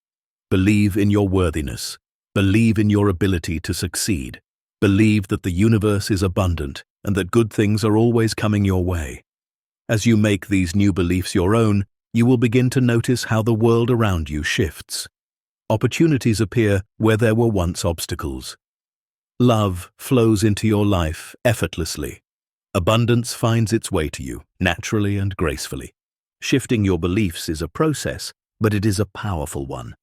Believe in your worthiness. Believe in your ability to succeed. Believe that the universe is abundant and that good things are always coming your way. As you make these new beliefs your own, you will begin to notice how the world around you shifts. Opportunities appear where there were once obstacles. Love flows into your life effortlessly. Abundance finds its way to you, naturally and gracefully. Shifting your beliefs is a process, but it is a powerful one.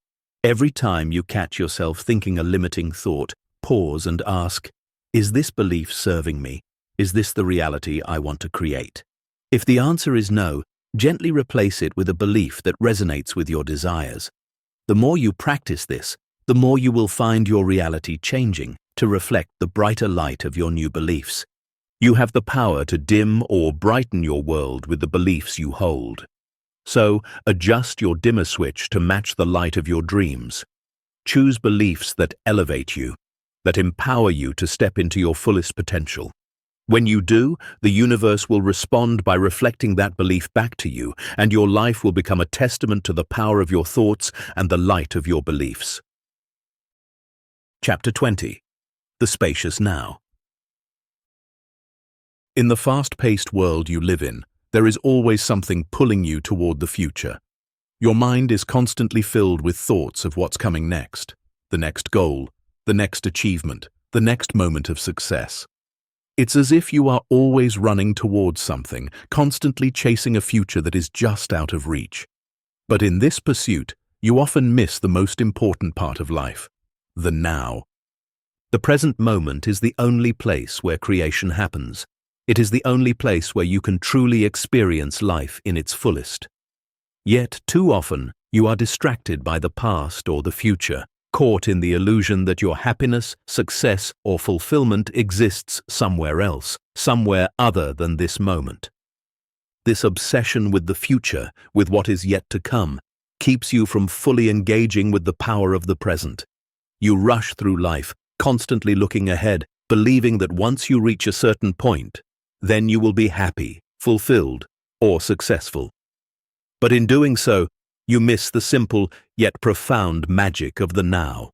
Every time you catch yourself thinking a limiting thought, pause and ask, is this belief serving me? Is this the reality I want to create? If the answer is no, gently replace it with a belief that resonates with your desires. The more you practice this, the more you will find your reality changing to reflect the brighter light of your new beliefs. You have the power to dim or brighten your world with the beliefs you hold. So, adjust your dimmer switch to match the light of your dreams. Choose beliefs that elevate you, that empower you to step into your fullest potential. When you do, the universe will respond by reflecting that belief back to you, and your life will become a testament to the power of your thoughts and the light of your beliefs. Chapter 20. The Spacious Now. In the fast-paced world you live in, there is always something pulling you toward the future. Your mind is constantly filled with thoughts of what's coming next, the next goal, the next achievement, the next moment of success. It's as if you are always running towards something, constantly chasing a future that is just out of reach. But in this pursuit, you often miss the most important part of life, the now. The present moment is the only place where creation happens. It is the only place where you can truly experience life in its fullest. Yet, too often, you are distracted by the past or the future, caught in the illusion that your happiness, success, or fulfillment exists somewhere else, somewhere other than this moment. This obsession with the future, with what is yet to come, keeps you from fully engaging with the power of the present. You rush through life, constantly looking ahead, believing that once you reach a certain point, then you will be happy, fulfilled, or successful. But in doing so, you miss the simple yet profound magic of the now.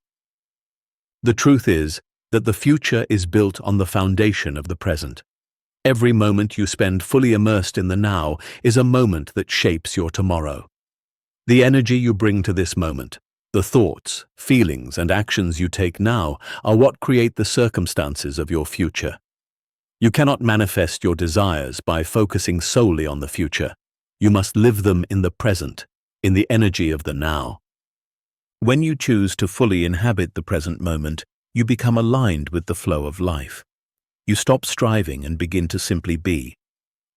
The truth is that the future is built on the foundation of the present. Every moment you spend fully immersed in the now is a moment that shapes your tomorrow. The energy you bring to this moment, the thoughts, feelings, and actions you take now are what create the circumstances of your future. You cannot manifest your desires by focusing solely on the future. You must live them in the present, in the energy of the now. When you choose to fully inhabit the present moment, you become aligned with the flow of life. You stop striving and begin to simply be.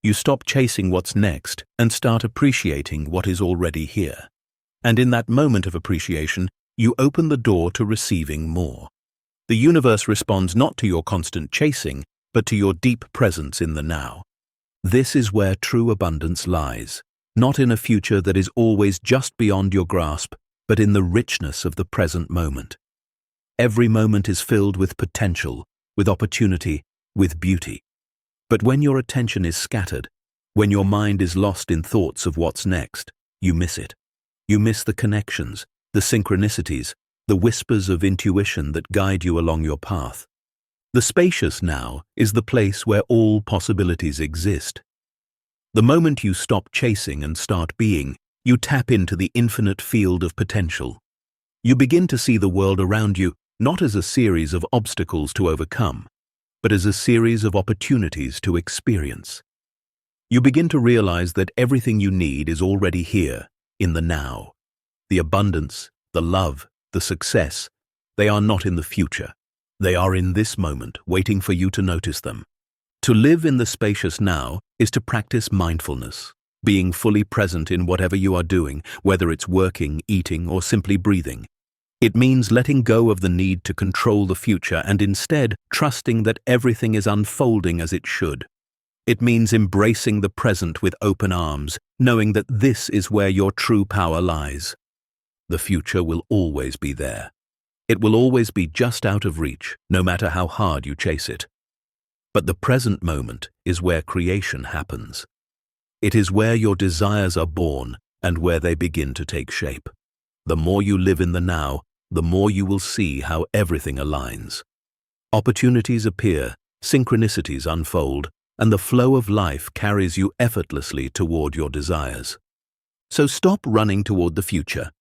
you stop chasing what's next and start appreciating what is already here. And in that moment of appreciation, you open the door to receiving more. The universe responds not to your constant chasing, but to your deep presence in the now. This is where true abundance lies, not in a future that is always just beyond your grasp, but in the richness of the present moment. Every moment is filled with potential, with opportunity, with beauty. But when your attention is scattered, when your mind is lost in thoughts of what's next, you miss it. You miss the connections, the synchronicities, the whispers of intuition that guide you along your path. The spacious now is the place where all possibilities exist. The moment you stop chasing and start being, you tap into the infinite field of potential. You begin to see the world around you not as a series of obstacles to overcome, but as a series of opportunities to experience. You begin to realize that everything you need is already here, in the now. The abundance, the love, the success, they are not in the future. They are in this moment, waiting for you to notice them. To live in the spacious now is to practice mindfulness, being fully present in whatever you are doing, whether it's working, eating, or simply breathing. It means letting go of the need to control the future and instead trusting that everything is unfolding as it should. It means embracing the present with open arms, knowing that this is where your true power lies. The future will always be there. It will always be just out of reach, no matter how hard you chase it. But the present moment is where creation happens. It is where your desires are born and where they begin to take shape. The more you live in the now, the more you will see how everything aligns. Opportunities appear, synchronicities unfold, and the flow of life carries you effortlessly toward your desires. So stop running toward the future.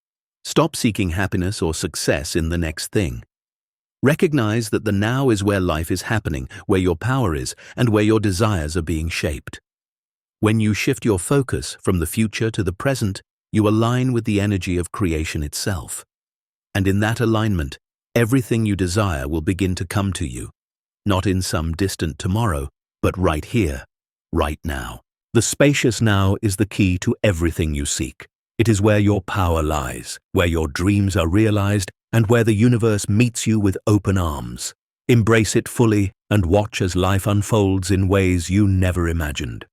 Stop seeking happiness or success in the next thing. Recognize that the now is where life is happening, where your power is, and where your desires are being shaped. When you shift your focus from the future to the present, you align with the energy of creation itself. And in that alignment, everything you desire will begin to come to you, not in some distant tomorrow, but right here, right now. The spacious now is the key to everything you seek. It is where your power lies, where your dreams are realized, and where the universe meets you with open arms. Embrace it fully and watch as life unfolds in ways you never imagined.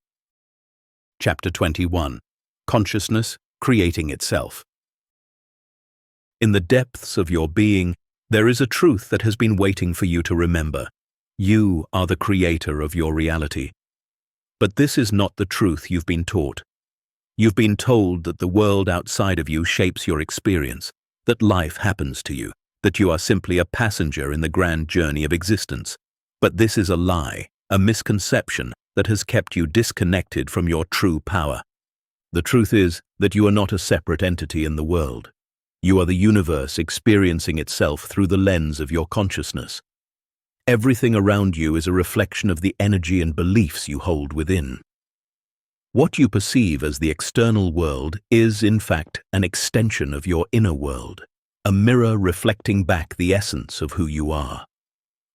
Chapter 21. Consciousness Creating Itself. In the depths of your being, there is a truth that has been waiting for you to remember. You are the creator of your reality. But this is not the truth you've been taught. You've been told that the world outside of you shapes your experience, that life happens to you, that you are simply a passenger in the grand journey of existence. But this is a lie, a misconception that has kept you disconnected from your true power. The truth is that you are not a separate entity in the world. You are the universe experiencing itself through the lens of your consciousness. Everything around you is a reflection of the energy and beliefs you hold within. What you perceive as the external world is, in fact, an extension of your inner world, a mirror reflecting back the essence of who you are.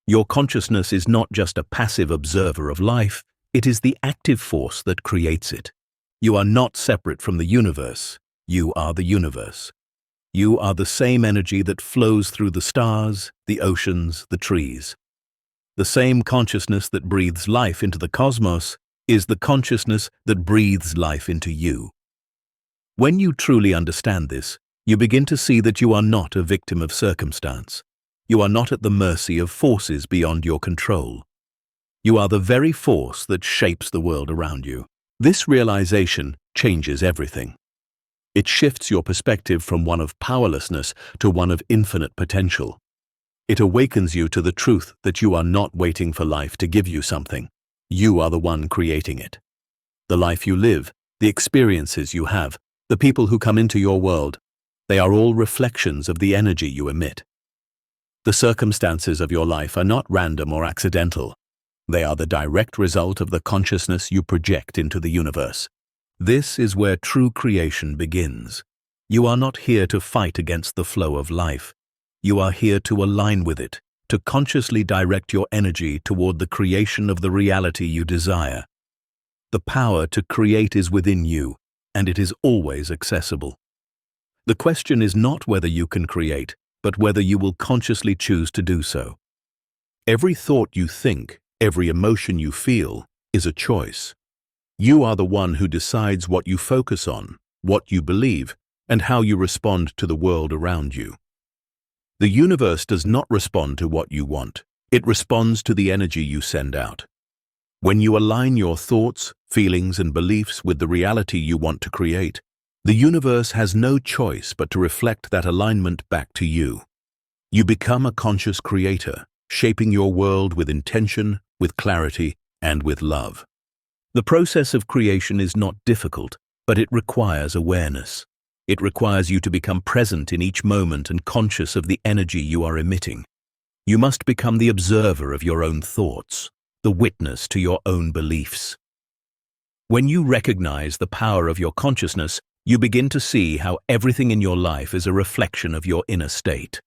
Your consciousness is not just a passive observer of life, it is the active force that creates it. You are not separate from the universe, you are the universe. You are the same energy that flows through the stars, the oceans, the trees. The same consciousness that breathes life into the cosmos is the consciousness that breathes life into you. When you truly understand this, you begin to see that you are not a victim of circumstance. You are not at the mercy of forces beyond your control. You are the very force that shapes the world around you. This realization changes everything. It shifts your perspective from one of powerlessness to one of infinite potential. It awakens you to the truth that you are not waiting for life to give you something. You are the one creating it. The life you live, the experiences you have, the people who come into your world, they are all reflections of the energy you emit. The circumstances of your life are not random or accidental. They are the direct result of the consciousness you project into the universe. This is where true creation begins. You are not here to fight against the flow of life. You are here to align with it, to consciously direct your energy toward the creation of the reality you desire. The power to create is within you, and it is always accessible. The question is not whether you can create, but whether you will consciously choose to do so. Every thought you think, every emotion you feel, is a choice. You are the one who decides what you focus on, what you believe, and how you respond to the world around you. The universe does not respond to what you want. It responds to the energy you send out. When you align your thoughts, feelings, and beliefs with the reality you want to create, the universe has no choice but to reflect that alignment back to you. You become a conscious creator, shaping your world with intention, with clarity, and with love. The process of creation is not difficult, but it requires awareness. It requires you to become present in each moment and conscious of the energy you are emitting. You must become the observer of your own thoughts, the witness to your own beliefs. When you recognize the power of your consciousness, you begin to see how everything in your life is a reflection of your inner state.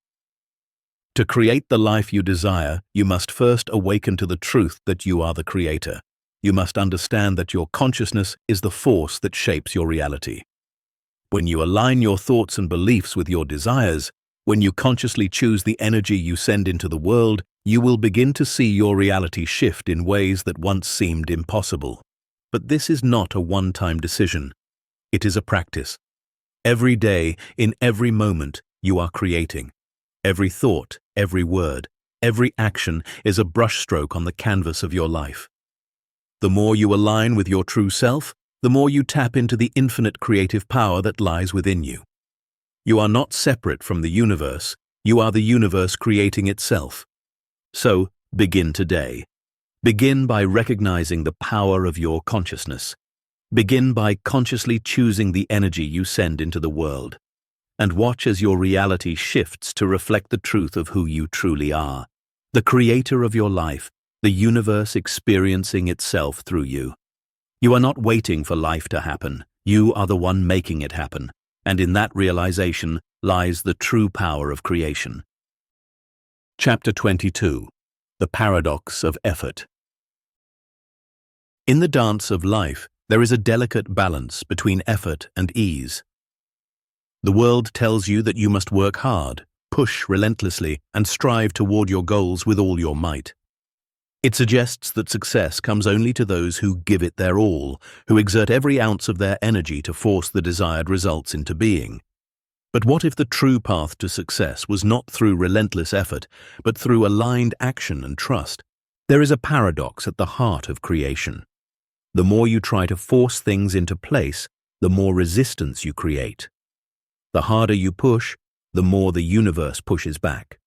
To create the life you desire, you must first awaken to the truth that you are the creator. You must understand that your consciousness is the force that shapes your reality. When you align your thoughts and beliefs with your desires, when you consciously choose the energy you send into the world, you will begin to see your reality shift in ways that once seemed impossible. But this is not a one-time decision. It is a practice. Every day, in every moment, you are creating. Every thought, every word, every action is a brushstroke on the canvas of your life. The more you align with your true self, the more you tap into the infinite creative power that lies within you. You are not separate from the universe. You are the universe creating itself. So, begin today. Begin by recognizing the power of your consciousness. Begin by consciously choosing the energy you send into the world. And watch as your reality shifts to reflect the truth of who you truly are. The creator of your life, the universe experiencing itself through you. You are not waiting for life to happen. You are the one making it happen. And in that realization lies the true power of creation. Chapter 22. The Paradox of Effort. In the dance of life, there is a delicate balance between effort and ease. The world tells you that you must work hard, push relentlessly, and strive toward your goals with all your might. It suggests that success comes only to those who give it their all, who exert every ounce of their energy to force the desired results into being. But what if the true path to success was not through relentless effort, but through aligned action and trust? There is a paradox at the heart of creation. The more you try to force things into place, the more resistance you create. The harder you push, the more the universe pushes back.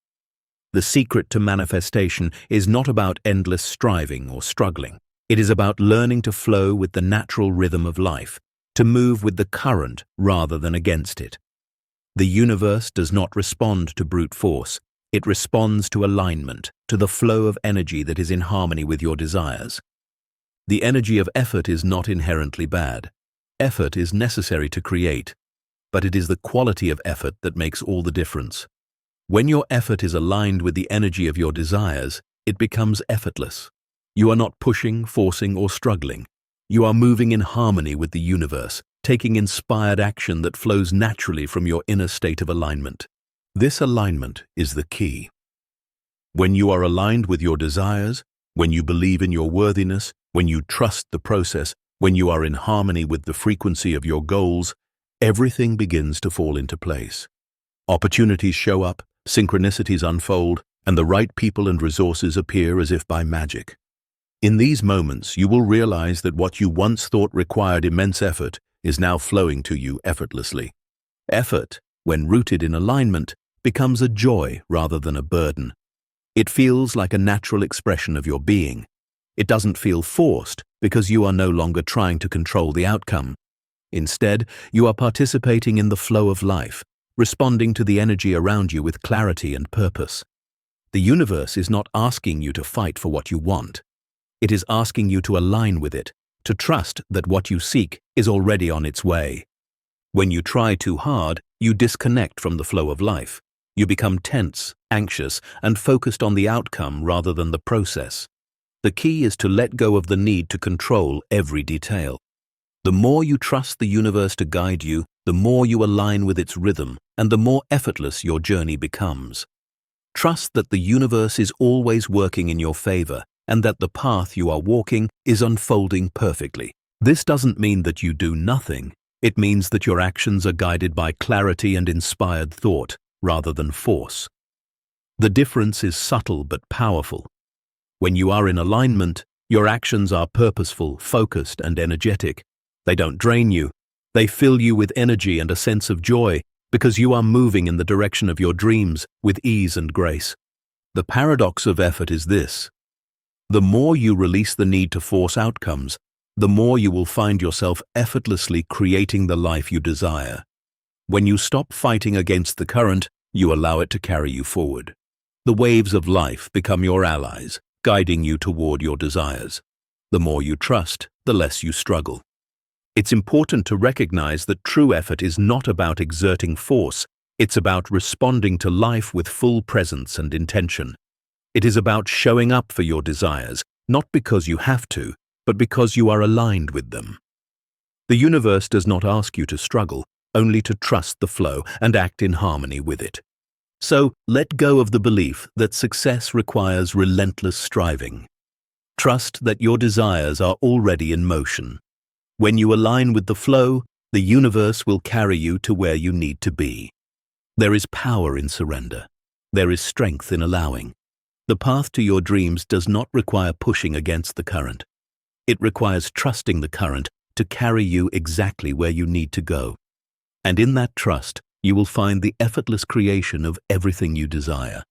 The secret to manifestation is not about endless striving or struggling. It is about learning to flow with the natural rhythm of life, to move with the current rather than against it. The universe does not respond to brute force. It responds to alignment, to the flow of energy that is in harmony with your desires. The energy of effort is not inherently bad. Effort is necessary to create, but it is the quality of effort that makes all the difference. When your effort is aligned with the energy of your desires, it becomes effortless. You are not pushing, forcing, or struggling. You are moving in harmony with the universe, taking inspired action that flows naturally from your inner state of alignment. This alignment is the key. When you are aligned with your desires, when you believe in your worthiness, when you trust the process, when you are in harmony with the frequency of your goals, everything begins to fall into place. Opportunities show up, synchronicities unfold, and the right people and resources appear as if by magic. In these moments, you will realize that what you once thought required immense effort is now flowing to you effortlessly. Effort, when rooted in alignment, becomes a joy rather than a burden. It feels like a natural expression of your being. It doesn't feel forced because you are no longer trying to control the outcome. Instead, you are participating in the flow of life, responding to the energy around you with clarity and purpose. The universe is not asking you to fight for what you want. It is asking you to align with it, to trust that what you seek is already on its way. When you try too hard, you disconnect from the flow of life. You become tense, anxious, and focused on the outcome rather than the process. The key is to let go of the need to control every detail. The more you trust the universe to guide you, the more you align with its rhythm, and the more effortless your journey becomes. Trust that the universe is always working in your favor, and that the path you are walking is unfolding perfectly. This doesn't mean that you do nothing. It means that your actions are guided by clarity and inspired thought, rather than force. The difference is subtle but powerful. When you are in alignment, your actions are purposeful, focused, and energetic. They don't drain you. They fill you with energy and a sense of joy, because you are moving in the direction of your dreams with ease and grace. The paradox of effort is this: the more you release the need to force outcomes, the more you will find yourself effortlessly creating the life you desire. When you stop fighting against the current, you allow it to carry you forward. The waves of life become your allies, guiding you toward your desires. The more you trust, the less you struggle. It's important to recognize that true effort is not about exerting force. It's about responding to life with full presence and intention. It is about showing up for your desires, not because you have to, but because you are aligned with them. The universe does not ask you to struggle, only to trust the flow and act in harmony with it. So, let go of the belief that success requires relentless striving. Trust that your desires are already in motion. When you align with the flow, the universe will carry you to where you need to be. There is power in surrender. There is strength in allowing. The path to your dreams does not require pushing against the current. It requires trusting the current to carry you exactly where you need to go. And in that trust, you will find the effortless creation of everything you desire.